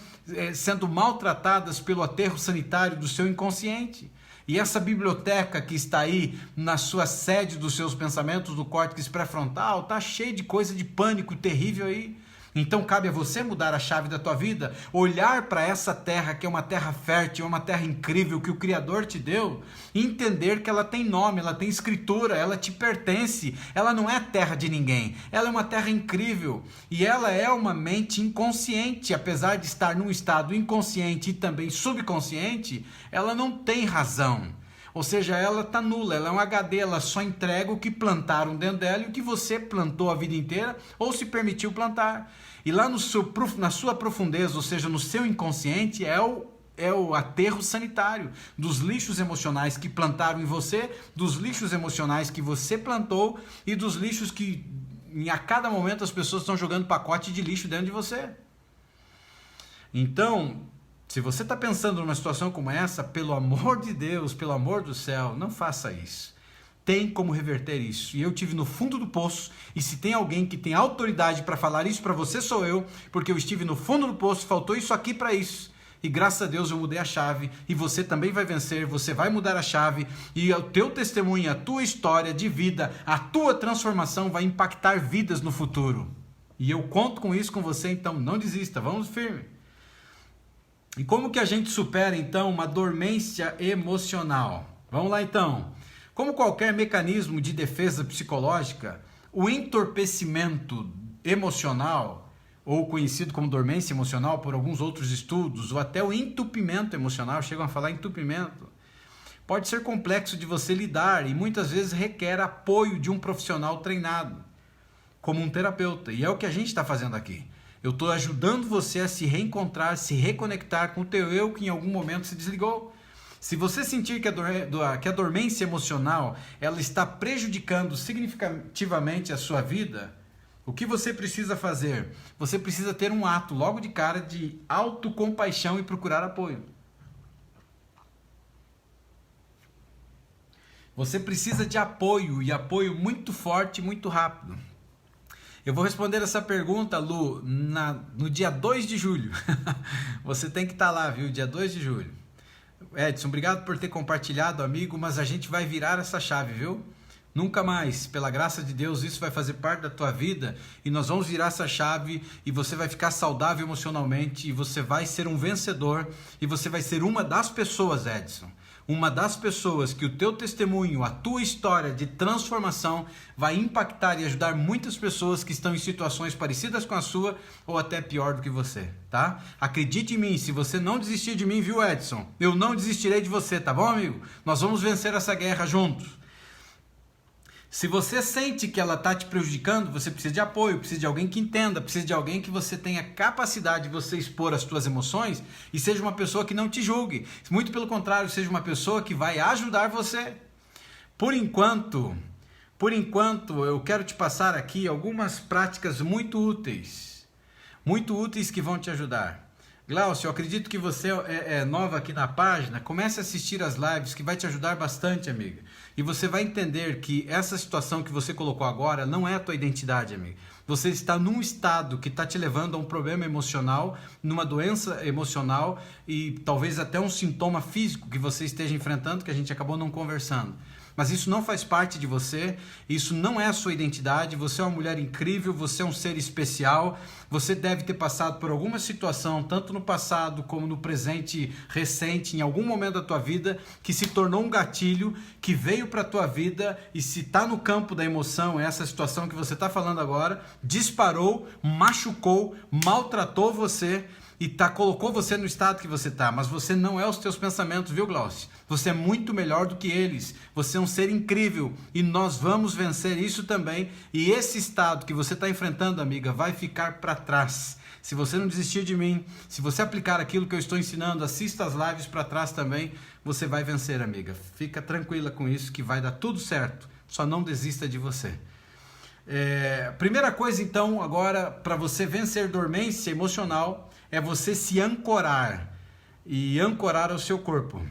sendo maltratadas pelo aterro sanitário do seu inconsciente. E essa biblioteca que está aí na sua sede dos seus pensamentos, do córtex pré-frontal, está cheia de coisa de pânico terrível aí. Então cabe a você mudar a chave da tua vida, olhar para essa terra que é uma terra fértil, uma terra incrível que o Criador te deu, e entender que ela tem nome, ela tem escritura, ela te pertence, ela não é terra de ninguém, ela é uma terra incrível e ela é uma mente inconsciente, apesar de estar num estado inconsciente e também subconsciente, ela não tem razão. Ou seja, ela está nula, ela é um HD, ela só entrega o que plantaram dentro dela e o que você plantou a vida inteira ou se permitiu plantar. E lá na sua profundeza, ou seja, no seu inconsciente, é o aterro sanitário dos lixos emocionais que plantaram em você, dos lixos emocionais que você plantou e dos lixos que a cada momento as pessoas estão jogando pacote de lixo dentro de você. Então, se você está pensando numa situação como essa, pelo amor de Deus, pelo amor do céu, não faça isso. Tem como reverter isso. E eu estive no fundo do poço, e se tem alguém que tem autoridade para falar isso para você, sou eu, porque eu estive no fundo do poço, faltou isso aqui para isso. E graças a Deus eu mudei a chave e você também vai vencer, você vai mudar a chave e o teu testemunho, a tua história de vida, a tua transformação vai impactar vidas no futuro. E eu conto com isso com você, então não desista, vamos firme. E como que a gente supera então uma dormência emocional? Vamos lá então. Como qualquer mecanismo de defesa psicológica, o entorpecimento emocional, ou conhecido como dormência emocional por alguns outros estudos, ou até o entupimento emocional, chegam a falar entupimento, pode ser complexo de você lidar e muitas vezes requer apoio de um profissional treinado, como um terapeuta. E é o que a gente está fazendo aqui. Eu estou ajudando você a se reencontrar, se reconectar com o teu eu que em algum momento se desligou. Se você sentir que a dormência emocional ela está prejudicando significativamente a sua vida, o que você precisa fazer? Você precisa ter um ato logo de cara de autocompaixão e procurar apoio. Você precisa de apoio e apoio muito forte e muito rápido. Eu vou responder essa pergunta, Lu, no dia 2 de julho. Você tem que estar lá, viu? Dia 2 de julho. Edson, obrigado por ter compartilhado, amigo, mas a gente vai virar essa chave, viu? Nunca mais, pela graça de Deus, isso vai fazer parte da tua vida e nós vamos virar essa chave e você vai ficar saudável emocionalmente e você vai ser um vencedor e você vai ser uma das pessoas, Edson, uma das pessoas que o teu testemunho, a tua história de transformação vai impactar e ajudar muitas pessoas que estão em situações parecidas com a sua ou até pior do que você, tá? Acredite em mim, se você não desistir de mim, viu, Edson? Eu não desistirei de você, tá bom, amigo? Nós vamos vencer essa guerra juntos. Se você sente que ela está te prejudicando, você precisa de apoio, precisa de alguém que entenda, precisa de alguém que você tenha capacidade de você expor as suas emoções e seja uma pessoa que não te julgue. Muito pelo contrário, seja uma pessoa que vai ajudar você. Por enquanto, eu quero te passar aqui algumas práticas muito úteis que vão te ajudar. Glaucio, eu acredito que você é nova aqui na página, comece a assistir as lives que vai te ajudar bastante, amiga. E você vai entender que essa situação que você colocou agora não é a tua identidade, amiga. Você está num estado que está te levando a um problema emocional, numa doença emocional e talvez até um sintoma físico que você esteja enfrentando, que a gente acabou não conversando. Mas isso não faz parte de você, isso não é a sua identidade, você é uma mulher incrível, você é um ser especial, você deve ter passado por alguma situação, tanto no passado como no presente recente, em algum momento da tua vida, que se tornou um gatilho, que veio para a tua vida e se está no campo da emoção, essa situação que você está falando agora, disparou, machucou, maltratou você, e colocou você no estado que você está, mas você não é os teus pensamentos, viu, Glaucio? Você é muito melhor do que eles, você é um ser incrível e nós vamos vencer isso também e esse estado que você está enfrentando, amiga, vai ficar para trás. Se você não desistir de mim, se você aplicar aquilo que eu estou ensinando, assista as lives para trás também, você vai vencer, amiga. Fica tranquila com isso que vai dar tudo certo, só não desista de você. Primeira coisa então, agora, para você vencer dormência emocional, é você se ancorar e ancorar ao seu corpo.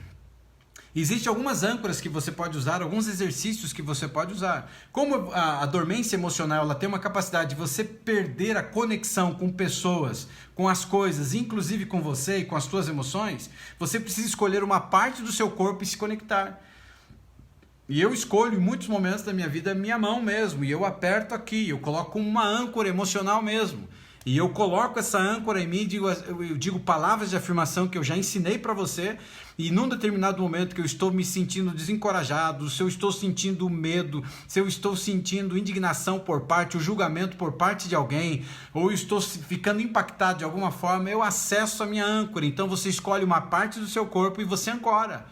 Existem algumas âncoras que você pode usar, alguns exercícios que você pode usar. Como a dormência emocional ela tem uma capacidade de você perder a conexão com pessoas, com as coisas, inclusive com você e com as suas emoções, você precisa escolher uma parte do seu corpo e se conectar. E eu escolho em muitos momentos da minha vida a minha mão mesmo, e eu aperto aqui, eu coloco uma âncora emocional mesmo. E eu coloco essa âncora em mim, eu digo palavras de afirmação que eu já ensinei para você, e num determinado momento que eu estou me sentindo desencorajado, se eu estou sentindo medo, se eu estou sentindo indignação por parte, o julgamento por parte de alguém, ou eu estou ficando impactado de alguma forma, eu acesso a minha âncora. Então você escolhe uma parte do seu corpo e você ancora.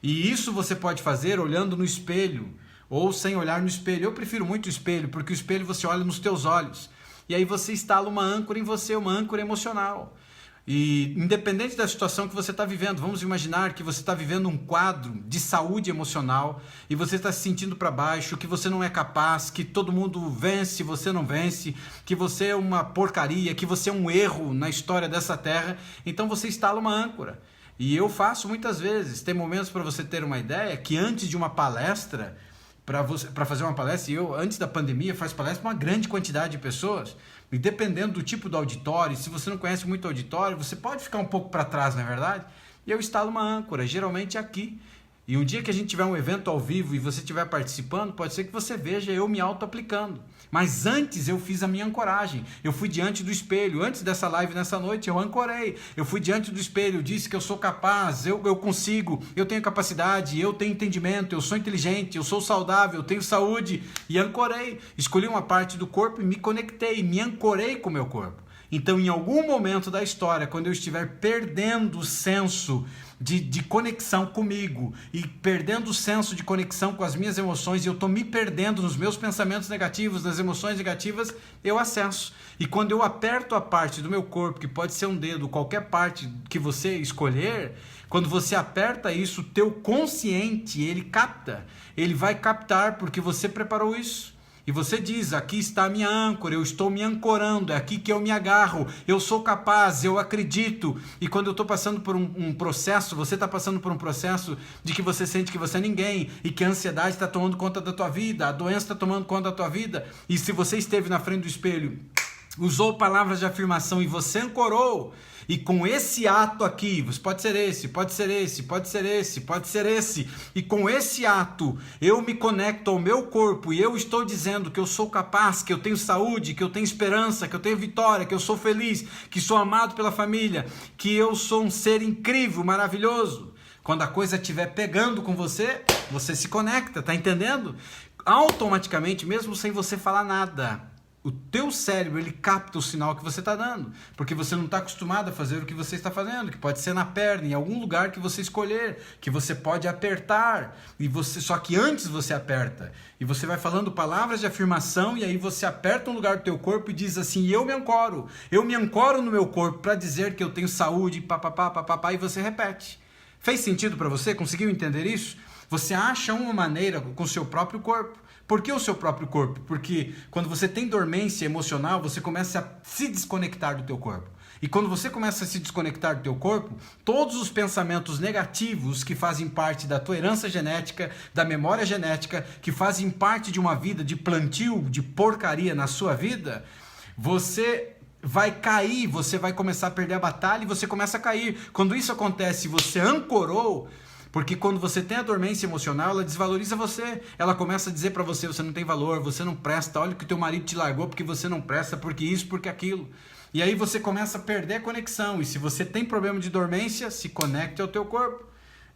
E isso você pode fazer olhando no espelho, ou sem olhar no espelho. Eu prefiro muito o espelho, porque o espelho você olha nos teus olhos. E aí você instala uma âncora em você, uma âncora emocional. E independente da situação que você está vivendo, vamos imaginar que você está vivendo um quadro de saúde emocional e você está se sentindo para baixo, que você não é capaz, que todo mundo vence, você não vence, que você é uma porcaria, que você é um erro na história dessa terra. Então você instala uma âncora. E eu faço muitas vezes. Tem momentos para você ter uma ideia que antes de uma palestra, para fazer uma palestra, e eu antes da pandemia faço palestra para uma grande quantidade de pessoas, E dependendo do tipo do auditório, se você não conhece muito o auditório, você pode ficar um pouco para trás, não é verdade? E eu instalo uma âncora, geralmente aqui. E um dia que a gente tiver um evento ao vivo e você estiver participando, pode ser que você veja eu me auto-aplicando. Mas antes eu fiz a minha ancoragem. Eu fui diante do espelho. Antes dessa live nessa noite, eu ancorei. Eu fui diante do espelho, disse que eu sou capaz, eu consigo, eu tenho capacidade, eu tenho entendimento, eu sou inteligente, eu sou saudável, eu tenho saúde. E ancorei. Escolhi uma parte do corpo e me conectei, me ancorei com o meu corpo. Então, em algum momento da história, quando eu estiver perdendo o senso de conexão comigo e perdendo o senso de conexão com as minhas emoções e eu estou me perdendo nos meus pensamentos negativos, nas emoções negativas, eu acesso. E quando eu aperto a parte do meu corpo, que pode ser um dedo, qualquer parte que você escolher, quando você aperta isso, o teu consciente, ele capta. Ele vai captar porque você preparou isso. E você diz, aqui está a minha âncora, eu estou me ancorando, é aqui que eu me agarro, eu sou capaz, eu acredito. E quando eu estou passando por um processo, você está passando por um processo de que você sente que você é ninguém e que a ansiedade está tomando conta da tua vida, a doença está tomando conta da tua vida, e se você esteve na frente do espelho, usou palavras de afirmação e você ancorou, e com esse ato aqui, pode ser esse, pode ser esse, pode ser esse, pode ser esse, e com esse ato eu me conecto ao meu corpo e eu estou dizendo que eu sou capaz, que eu tenho saúde, que eu tenho esperança, que eu tenho vitória, que eu sou feliz, que sou amado pela família, que eu sou um ser incrível, maravilhoso. Quando a coisa estiver pegando com você, você se conecta, tá entendendo? Automaticamente, mesmo sem você falar nada, o teu cérebro, ele capta o sinal que você está dando, porque você não está acostumado a fazer o que você está fazendo, que pode ser na perna, em algum lugar que você escolher, que você pode apertar, e você, só que antes você aperta, e você vai falando palavras de afirmação, e aí você aperta um lugar do teu corpo e diz assim, eu me ancoro no meu corpo para dizer que eu tenho saúde, papapá, papapá, e você repete. Fez sentido para você? Conseguiu entender isso? Você acha uma maneira com o seu próprio corpo. Por que o seu próprio corpo? Porque quando você tem dormência emocional, você começa a se desconectar do teu corpo. E quando você começa a se desconectar do teu corpo, todos os pensamentos negativos que fazem parte da tua herança genética, da memória genética, que fazem parte de uma vida de plantio, de porcaria na sua vida, você vai cair, você vai começar a perder a batalha e você começa a cair. Quando isso acontece, você ancorou. Porque quando você tem a dormência emocional, ela desvaloriza você. Ela começa a dizer para você, você não tem valor, você não presta, olha que o teu marido te largou porque você não presta, porque isso, porque aquilo. E aí você começa a perder a conexão. E se você tem problema de dormência, se conecte ao teu corpo.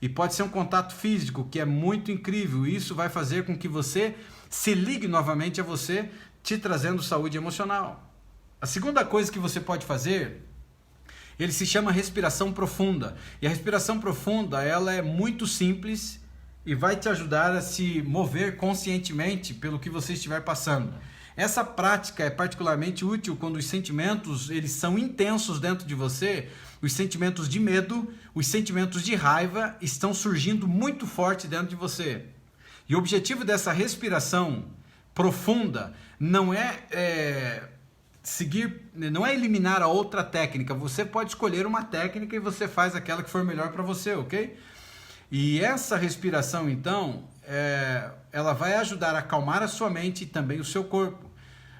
E pode ser um contato físico, que é muito incrível. Isso vai fazer com que você se ligue novamente a você, te trazendo saúde emocional. A segunda coisa que você pode fazer, ele se chama respiração profunda. E a respiração profunda, ela é muito simples e vai te ajudar a se mover conscientemente pelo que você estiver passando. Essa prática é particularmente útil quando os sentimentos eles são intensos dentro de você. Os sentimentos de medo, os sentimentos de raiva estão surgindo muito forte dentro de você. E o objetivo dessa respiração profunda não é eliminar a outra técnica. Você pode escolher uma técnica e você faz aquela que for melhor para você, ok? E essa respiração, então, ela vai ajudar a acalmar a sua mente e também o seu corpo.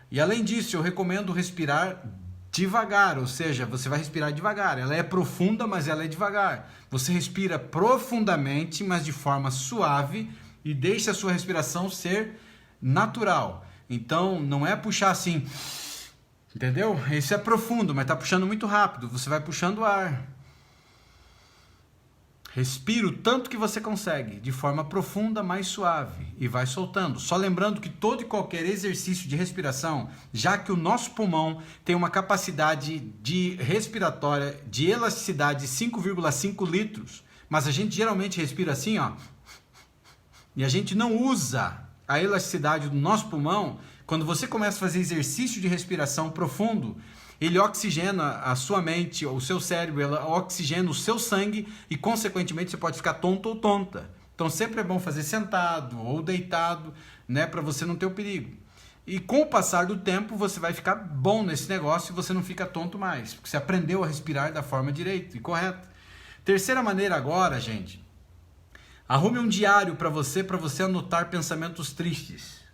E além disso, eu recomendo respirar devagar, ou seja, você vai respirar devagar. Ela é profunda, mas ela é devagar. Você respira profundamente, mas de forma suave e deixa a sua respiração ser natural. Então, não é puxar assim... Entendeu? Isso é profundo, mas está puxando muito rápido. Você vai puxando o ar. Respira o tanto que você consegue, de forma profunda, mais suave. E vai soltando. Só lembrando que todo e qualquer exercício de respiração, já que o nosso pulmão tem uma capacidade de respiratória, de elasticidade de 5,5 litros, mas a gente geralmente respira assim, ó, e a gente não usa a elasticidade do nosso pulmão. Quando você começa a fazer exercício de respiração profundo, ele oxigena a sua mente, o seu cérebro, ele oxigena o seu sangue e, consequentemente, você pode ficar tonto ou tonta. Então, sempre é bom fazer sentado ou deitado, né, para você não ter o perigo. E com o passar do tempo, você vai ficar bom nesse negócio e você não fica tonto mais, porque você aprendeu a respirar da forma direita e correta. Terceira maneira agora, gente, arrume um diário para você anotar pensamentos tristes.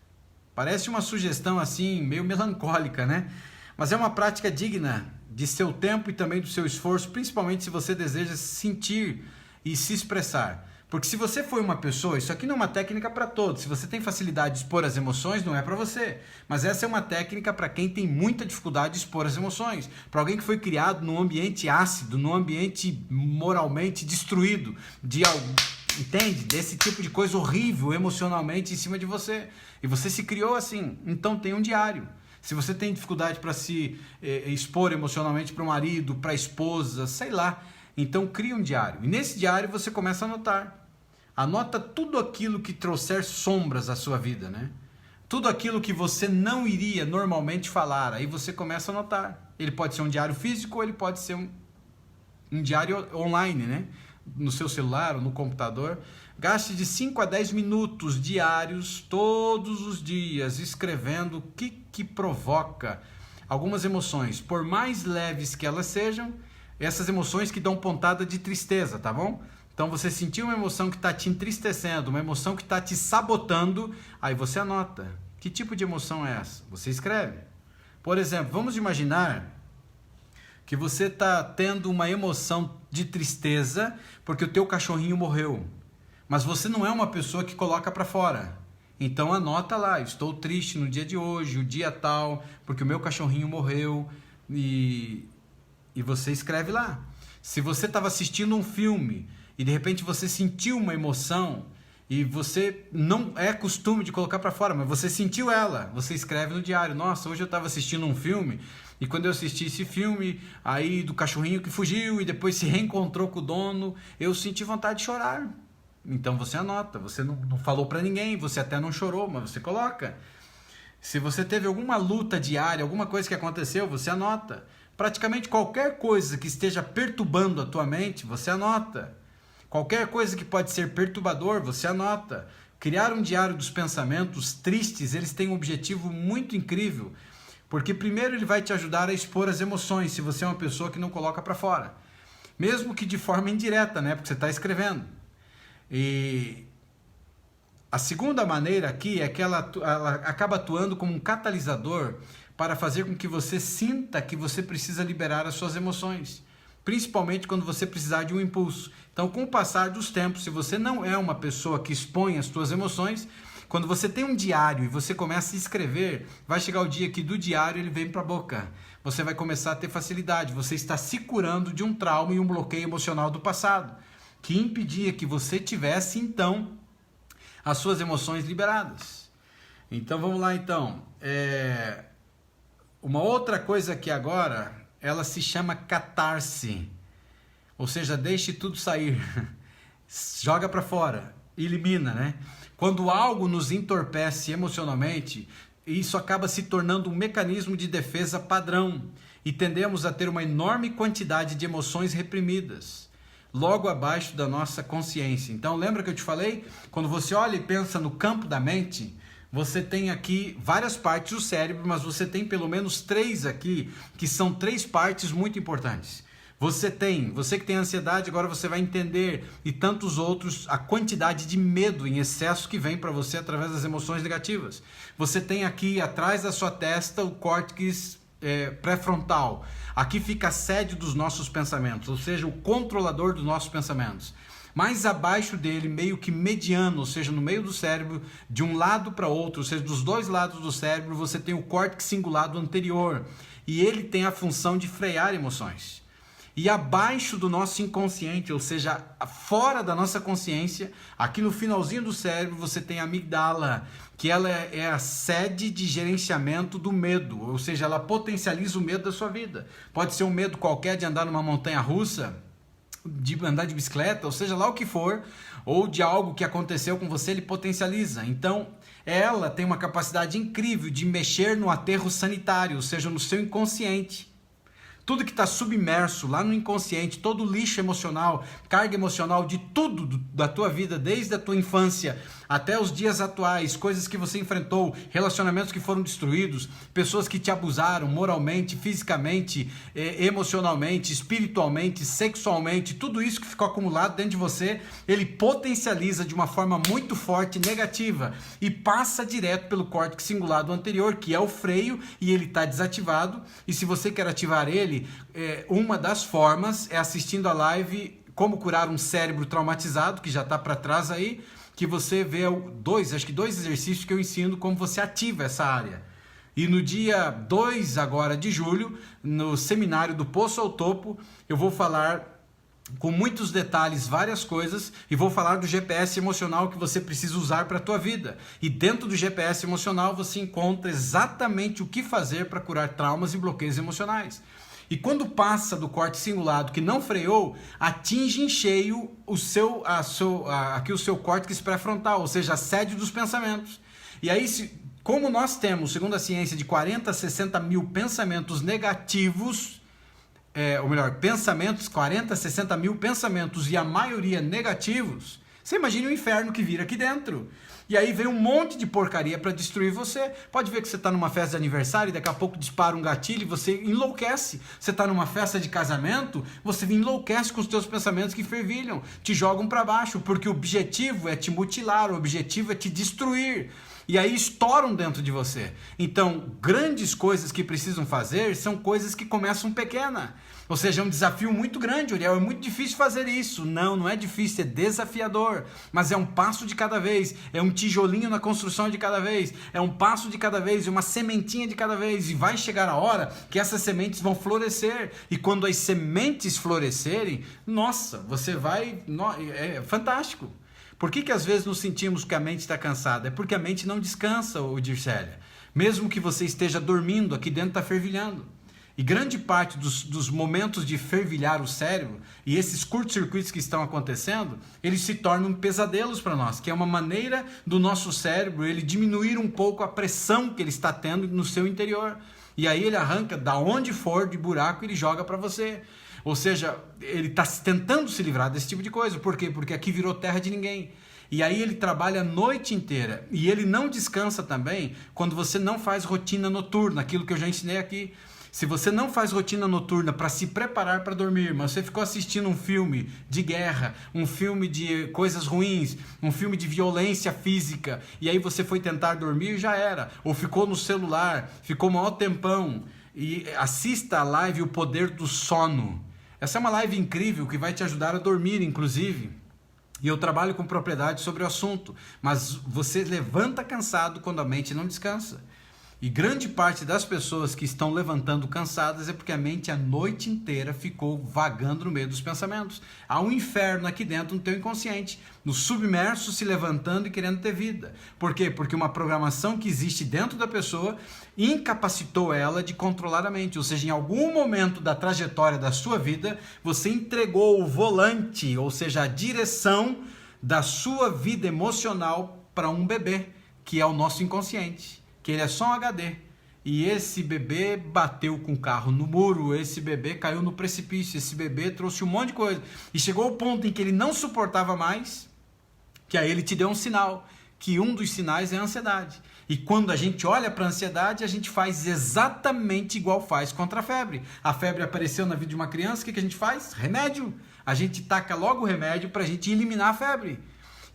Parece uma sugestão assim, meio melancólica, né? mas é uma prática digna de seu tempo e também do seu esforço, principalmente se você deseja sentir e se expressar. Porque se você foi uma pessoa, isso aqui não é uma técnica para todos. Se você tem facilidade de expor as emoções, não é para você. Mas essa é uma técnica para quem tem muita dificuldade de expor as emoções. Para alguém que foi criado num ambiente ácido, num ambiente moralmente destruído, entende? Desse tipo de coisa horrível emocionalmente em cima de você. E você se criou assim. Então tem um diário. Se você tem dificuldade para se expor emocionalmente para o marido, para a esposa, sei lá, então cria um diário. E nesse diário você começa a anotar. Anota tudo aquilo que trouxer sombras à sua vida, né? Tudo aquilo que você não iria normalmente falar, aí você começa a anotar. Ele pode ser um diário físico ou ele pode ser um diário online, né? No seu celular ou no computador. Gaste de 5 a 10 minutos diários, todos os dias, escrevendo o que provoca algumas emoções. Por mais leves que elas sejam, essas emoções que dão pontada de tristeza, tá bom? Então você sentiu uma emoção que está te entristecendo, uma emoção que está te sabotando, aí você anota. Que tipo de emoção é essa? Você escreve. Por exemplo, vamos imaginar que você está tendo uma emoção de tristeza porque o teu cachorrinho morreu. Mas você não é uma pessoa que coloca para fora. Então anota lá, estou triste no dia de hoje, o dia tal, porque o meu cachorrinho morreu, e você escreve lá. Se você estava assistindo um filme e de repente você sentiu uma emoção e você não é costume de colocar para fora, mas você sentiu ela, você escreve no diário. Nossa, hoje eu estava assistindo um filme e quando eu assisti esse filme aí do cachorrinho que fugiu e depois se reencontrou com o dono, eu senti vontade de chorar. Então você anota, você não falou para ninguém, você até não chorou, mas você coloca. Se você teve alguma luta diária, alguma coisa que aconteceu, você anota. Praticamente qualquer coisa que esteja perturbando a tua mente, você anota. Qualquer coisa que pode ser perturbador, você anota. Criar um diário dos pensamentos tristes, eles têm um objetivo muito incrível, porque primeiro ele vai te ajudar a expor as emoções, se você é uma pessoa que não coloca para fora. Mesmo que de forma indireta, né? Porque você está escrevendo. E a segunda maneira aqui é que ela acaba atuando como um catalisador para fazer com que você sinta que você precisa liberar as suas emoções, principalmente quando você precisar de um impulso. Então, com o passar dos tempos, se você não é uma pessoa que expõe as suas emoções, quando você tem um diário e você começa a escrever, vai chegar o dia que do diário ele vem para a boca. Você vai começar a ter facilidade, você está se curando de um trauma e um bloqueio emocional do passado, que impedia que você tivesse, então, as suas emoções liberadas. Então, vamos lá, então. Uma outra coisa que agora, ela se chama catarse. Ou seja, deixe tudo sair. Joga para fora. Elimina, né? Quando algo nos entorpece emocionalmente, isso acaba se tornando um mecanismo de defesa padrão. E tendemos a ter uma enorme quantidade de emoções reprimidas, logo abaixo da nossa consciência. Então, lembra que eu te falei? Quando você olha e pensa no campo da mente, você tem aqui várias partes do cérebro, mas você tem pelo menos 3 aqui, que são 3 partes muito importantes. Você que tem ansiedade, agora você vai entender, e tantos outros, a quantidade de medo em excesso que vem para você através das emoções negativas. Você tem aqui atrás da sua testa o córtex pré-frontal. Aqui fica a sede dos nossos pensamentos, ou seja, o controlador dos nossos pensamentos. Mais abaixo dele, meio que mediano, ou seja, no meio do cérebro, de um lado para outro, ou seja, dos dois lados do cérebro, você tem o córtex cingulado anterior. E ele tem a função de frear emoções. E abaixo do nosso inconsciente, ou seja, fora da nossa consciência, aqui no finalzinho do cérebro, você tem a amígdala, que ela é a sede de gerenciamento do medo, ou seja, ela potencializa o medo da sua vida. Pode ser um medo qualquer de andar numa montanha russa, de andar de bicicleta, ou seja lá o que for, ou de algo que aconteceu com você, ele potencializa. Então, ela tem uma capacidade incrível de mexer no aterro sanitário, ou seja, no seu inconsciente. Tudo que está submerso lá no inconsciente, todo o lixo emocional, carga emocional de tudo da tua vida, desde a tua infância até os dias atuais, coisas que você enfrentou, relacionamentos que foram destruídos, pessoas que te abusaram moralmente, fisicamente, emocionalmente, espiritualmente, sexualmente, tudo isso que ficou acumulado dentro de você, ele potencializa de uma forma muito forte, negativa, e passa direto pelo córtex cingulado anterior, que é o freio, e ele está desativado. E se você quer ativar ele, uma das formas é assistindo a live Como Curar um Cérebro Traumatizado, que já está para trás aí, que você vê acho que dois exercícios que eu ensino como você ativa essa área. E no dia 2 agora de julho, no seminário do Poço ao Topo, eu vou falar com muitos detalhes, várias coisas, e vou falar do GPS emocional que você precisa usar para a tua vida. E dentro do GPS emocional você encontra exatamente o que fazer para curar traumas e bloqueios emocionais. E quando passa do córtex cingulado que não freou, atinge em cheio o seu córtex pré-frontal, ou seja, a sede dos pensamentos. E aí, como nós temos, segundo a ciência, de 40 a 60 mil pensamentos negativos, ou melhor, 40 a 60 mil pensamentos e a maioria negativos, você imagina o inferno que vira aqui dentro. E aí vem um monte de porcaria para destruir você. Pode ver que você está numa festa de aniversário e daqui a pouco dispara um gatilho e você enlouquece. Você está numa festa de casamento, você enlouquece com os teus pensamentos que fervilham, te jogam para baixo, porque o objetivo é te mutilar, o objetivo é te destruir. E aí estouram dentro de você. Então, grandes coisas que precisam fazer são coisas que começam pequena. Ou seja, é um desafio muito grande, Uriel. É muito difícil fazer isso. Não é difícil, é desafiador. Mas é um passo de cada vez. É um tijolinho na construção de cada vez. É um passo de cada vez, uma sementinha de cada vez. E vai chegar a hora que essas sementes vão florescer. E quando as sementes florescerem, nossa, você vai... É fantástico. Por que às vezes nos sentimos que a mente está cansada? É porque a mente não descansa, ô Dircélia. Mesmo que você esteja dormindo, aqui dentro está fervilhando. E grande parte dos momentos de fervilhar o cérebro e esses curtos-circuitos que estão acontecendo, eles se tornam pesadelos para nós, que é uma maneira do nosso cérebro ele diminuir um pouco a pressão que ele está tendo no seu interior. E aí ele arranca da onde for de buraco e ele joga para você. Ou seja, ele está tentando se livrar desse tipo de coisa. Por quê? Porque aqui virou terra de ninguém. E aí ele trabalha a noite inteira. E ele não descansa também quando você não faz rotina noturna, aquilo que eu já ensinei aqui. Se você não faz rotina noturna para se preparar para dormir, mas você ficou assistindo um filme de guerra, um filme de coisas ruins, um filme de violência física, e aí você foi tentar dormir, já era. Ou ficou no celular, ficou um maior tempão. E assista a live O Poder do Sono. Essa é uma live incrível que vai te ajudar a dormir, inclusive. E eu trabalho com propriedade sobre o assunto. Mas você levanta cansado quando a mente não descansa. E grande parte das pessoas que estão levantando cansadas é porque a mente a noite inteira ficou vagando no meio dos pensamentos. Há um inferno aqui dentro no teu inconsciente, no submerso se levantando e querendo ter vida. Por quê? Porque uma programação que existe dentro da pessoa incapacitou ela de controlar a mente. Ou seja, em algum momento da trajetória da sua vida, você entregou o volante, ou seja, a direção da sua vida emocional para um bebê, que é o nosso inconsciente. Que ele é só um HD, e esse bebê bateu com o carro no muro, esse bebê caiu no precipício, esse bebê trouxe um monte de coisa, e chegou ao ponto em que ele não suportava mais, que aí ele te deu um sinal, que um dos sinais é a ansiedade. E quando a gente olha para a ansiedade, a gente faz exatamente igual faz contra a febre. A febre apareceu na vida de uma criança, o que a gente faz? Remédio. A gente taca logo o remédio para a gente eliminar a febre,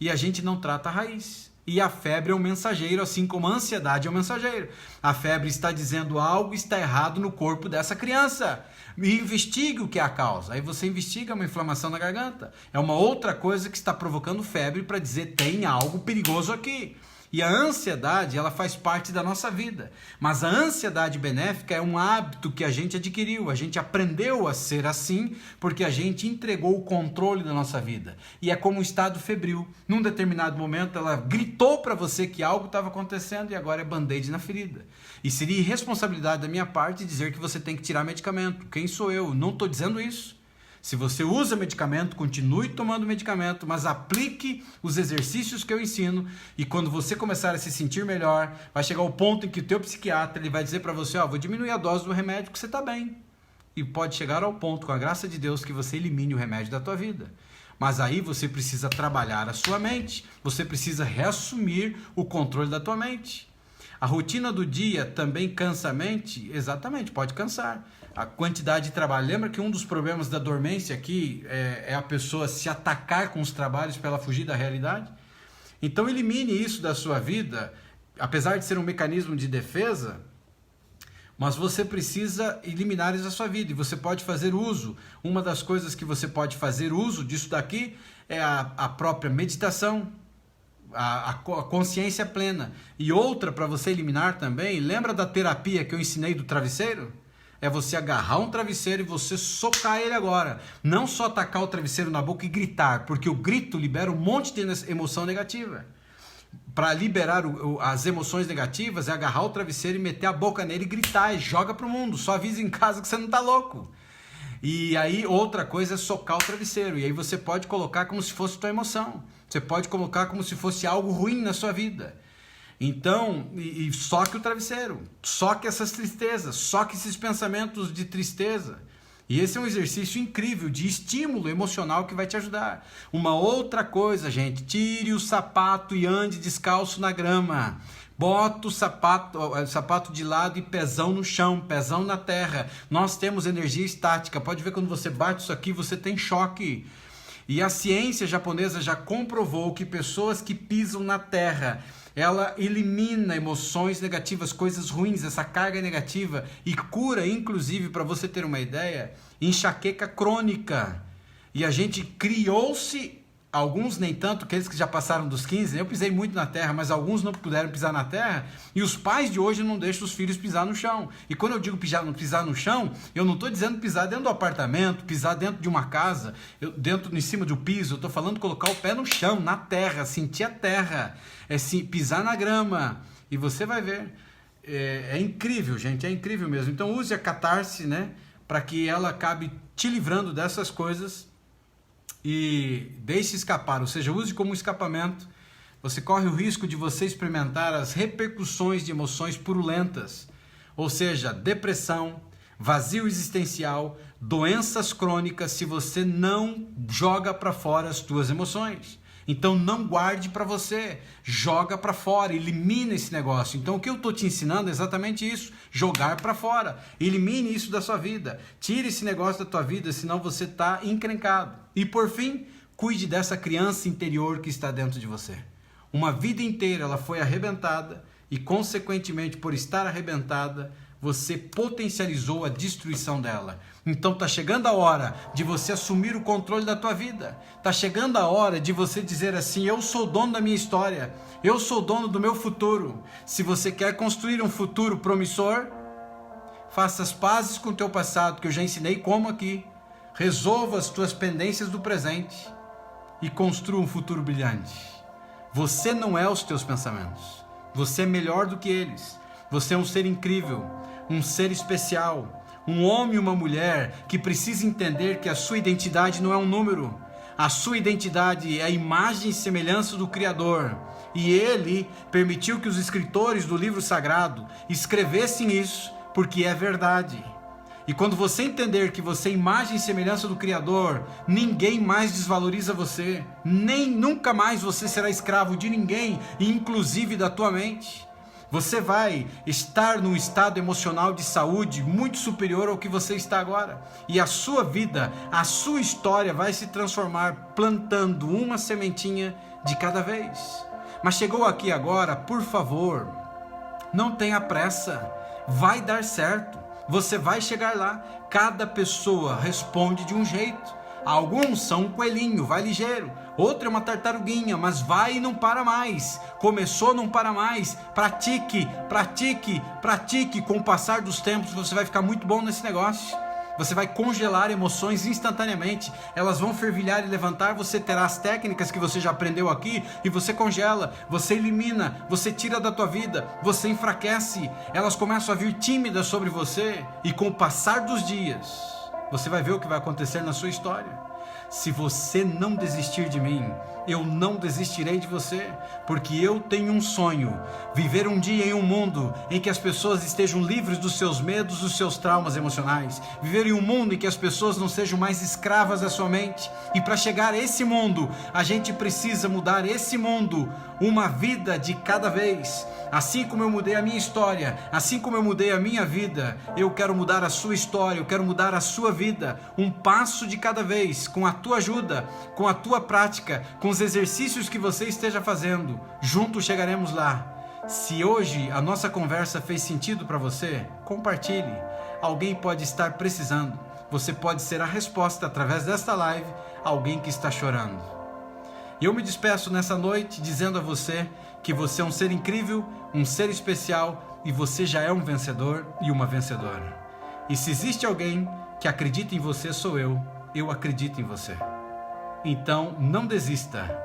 e a gente não trata a raiz. E a febre é um mensageiro, assim como a ansiedade é um mensageiro. A febre está dizendo algo está errado no corpo dessa criança. E investigue o que é a causa. Aí você investiga uma inflamação na garganta. É uma outra coisa que está provocando febre para dizer tem algo perigoso aqui. E a ansiedade, ela faz parte da nossa vida. Mas a ansiedade benéfica é um hábito que a gente adquiriu. A gente aprendeu a ser assim porque a gente entregou o controle da nossa vida. E é como um estado febril. Num determinado momento, ela gritou para você que algo estava acontecendo e agora é band-aid na ferida. E seria irresponsabilidade da minha parte dizer que você tem que tirar medicamento. Quem sou eu? Não estou dizendo isso. Se você usa medicamento, continue tomando medicamento, mas aplique os exercícios que eu ensino e quando você começar a se sentir melhor, vai chegar o ponto em que o teu psiquiatra ele vai dizer para você, vou diminuir a dose do remédio que você está bem. E pode chegar ao ponto, com a graça de Deus, que você elimine o remédio da tua vida. Mas aí você precisa trabalhar a sua mente, você precisa reassumir o controle da tua mente. A rotina do dia também cansa a mente? Exatamente, pode cansar. A quantidade de trabalho. Lembra que um dos problemas da dormência aqui é a pessoa se atacar com os trabalhos para ela fugir da realidade? Então elimine isso da sua vida, apesar de ser um mecanismo de defesa, mas você precisa eliminar isso da sua vida e você pode fazer uso. Uma das coisas que você pode fazer uso disso daqui é a própria meditação, a consciência plena. E outra para você eliminar também, lembra da terapia que eu ensinei do travesseiro? É você agarrar um travesseiro e você socar ele agora. Não só tacar o travesseiro na boca e gritar, porque o grito libera um monte de emoção negativa. Para liberar as emoções negativas é agarrar o travesseiro e meter a boca nele e gritar e joga pro mundo. Só avisa em casa que você não tá louco. E aí outra coisa é socar o travesseiro. E aí você pode colocar como se fosse tua emoção. Você pode colocar como se fosse algo ruim na sua vida. Então, soque o travesseiro, soque essas tristezas, soque esses pensamentos de tristeza. E esse é um exercício incrível de estímulo emocional que vai te ajudar. Uma outra coisa, gente, tire o sapato e ande descalço na grama. Bota o sapato de lado e pezão no chão, pezão na terra. Nós temos energia estática. Pode ver quando você bate isso aqui, você tem choque. E a ciência japonesa já comprovou que pessoas que pisam na terra, ela elimina emoções negativas, coisas ruins, essa carga negativa e cura, inclusive, para você ter uma ideia, enxaqueca crônica. E a gente criou-se, alguns nem tanto, aqueles que já passaram dos 15, eu pisei muito na terra, mas alguns não puderam pisar na terra, e os pais de hoje não deixam os filhos pisar no chão. E quando eu digo pisar no chão, eu não estou dizendo pisar dentro do apartamento, pisar dentro de uma casa, em cima do piso, eu estou falando colocar o pé no chão, na terra, sentir a terra, pisar na grama, e você vai ver. É incrível, gente, é incrível mesmo. Então use a catarse, né, para que ela acabe te livrando dessas coisas, e deixe escapar, ou seja, use como escapamento. Você corre o risco de você experimentar as repercussões de emoções purulentas, ou seja, depressão, vazio existencial, doenças crônicas, se você não joga para fora as tuas emoções. Então não guarde para você, joga para fora, elimina esse negócio. Então o que eu estou te ensinando é exatamente isso, jogar para fora. Elimine isso da sua vida, tire esse negócio da tua vida, senão você está encrencado. E por fim, cuide dessa criança interior que está dentro de você. Uma vida inteira ela foi arrebentada e consequentemente por estar arrebentada, você potencializou a destruição dela. Então está chegando a hora de você assumir o controle da tua vida. Está chegando a hora de você dizer assim, eu sou dono da minha história, eu sou dono do meu futuro. Se você quer construir um futuro promissor, faça as pazes com o teu passado, que eu já ensinei como aqui. Resolva as tuas pendências do presente e construa um futuro brilhante. Você não é os teus pensamentos. Você é melhor do que eles. Você é um ser incrível, um ser especial, um homem e uma mulher que precisa entender que a sua identidade não é um número. A sua identidade é a imagem e semelhança do Criador. E Ele permitiu que os escritores do livro sagrado escrevessem isso, porque é verdade. E quando você entender que você é imagem e semelhança do Criador, ninguém mais desvaloriza você, nem nunca mais você será escravo de ninguém, inclusive da tua mente. Você vai estar num estado emocional de saúde muito superior ao que você está agora. E a sua vida, a sua história vai se transformar plantando uma sementinha de cada vez. Mas chegou aqui agora, por favor, não tenha pressa, vai dar certo. Você vai chegar lá, cada pessoa responde de um jeito. Alguns são um coelhinho, vai ligeiro. Outro é uma tartaruguinha, mas vai e não para mais. Começou, não para mais. Pratique, pratique, pratique. Com o passar dos tempos, você vai ficar muito bom nesse negócio. Você vai congelar emoções instantaneamente. Elas vão fervilhar e levantar. Você terá as técnicas que você já aprendeu aqui e você congela, você elimina, você tira da tua vida, você enfraquece. Elas começam a vir tímidas sobre você e com o passar dos dias, você vai ver o que vai acontecer na sua história. Se você não desistir de mim, eu não desistirei de você, porque eu tenho um sonho, viver um dia em um mundo em que as pessoas estejam livres dos seus medos, dos seus traumas emocionais, viver em um mundo em que as pessoas não sejam mais escravas da sua mente, e para chegar a esse mundo, a gente precisa mudar esse mundo, uma vida de cada vez. Assim como eu mudei a minha história, assim como eu mudei a minha vida, eu quero mudar a sua história, eu quero mudar a sua vida, um passo de cada vez, com a tua ajuda, com a tua prática, com os exercícios que você esteja fazendo. Juntos chegaremos lá. Se hoje a nossa conversa fez sentido para você, compartilhe. Alguém pode estar precisando. Você pode ser a resposta através desta live a alguém que está chorando. E eu me despeço nessa noite dizendo a você que você é um ser incrível, um ser especial, e você já é um vencedor e uma vencedora. E se existe alguém que acredita em você, sou eu acredito em você. Então não desista.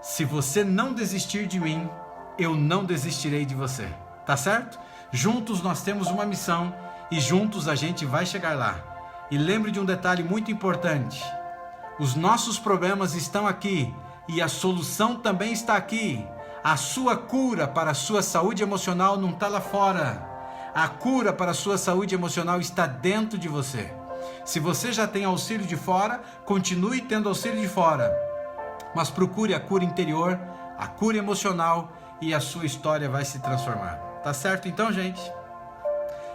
Se você não desistir de mim, eu não desistirei de você. Tá certo? Juntos nós temos uma missão e juntos a gente vai chegar lá. E lembre de um detalhe muito importante: os nossos problemas estão aqui e a solução também está aqui. A sua cura para a sua saúde emocional não está lá fora. A cura para a sua saúde emocional está dentro de você. Se você já tem auxílio de fora, continue tendo auxílio de fora. Mas procure a cura interior, a cura emocional, e a sua história vai se transformar. Tá certo então, gente?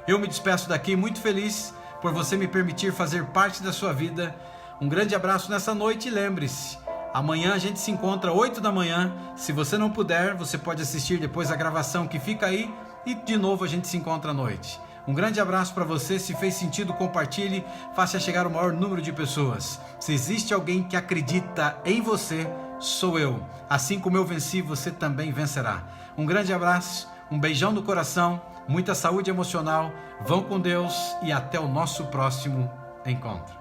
Eu me despeço daqui muito feliz por você me permitir fazer parte da sua vida. Um grande abraço nessa noite e lembre-se, amanhã a gente se encontra 8 da manhã. Se você não puder, você pode assistir depois a gravação que fica aí e de novo a gente se encontra à noite. Um grande abraço para você. Se fez sentido, compartilhe, faça chegar o maior número de pessoas. Se existe alguém que acredita em você, sou eu. Assim como eu venci, você também vencerá. Um grande abraço, um beijão no coração, muita saúde emocional. Vão com Deus e até o nosso próximo encontro.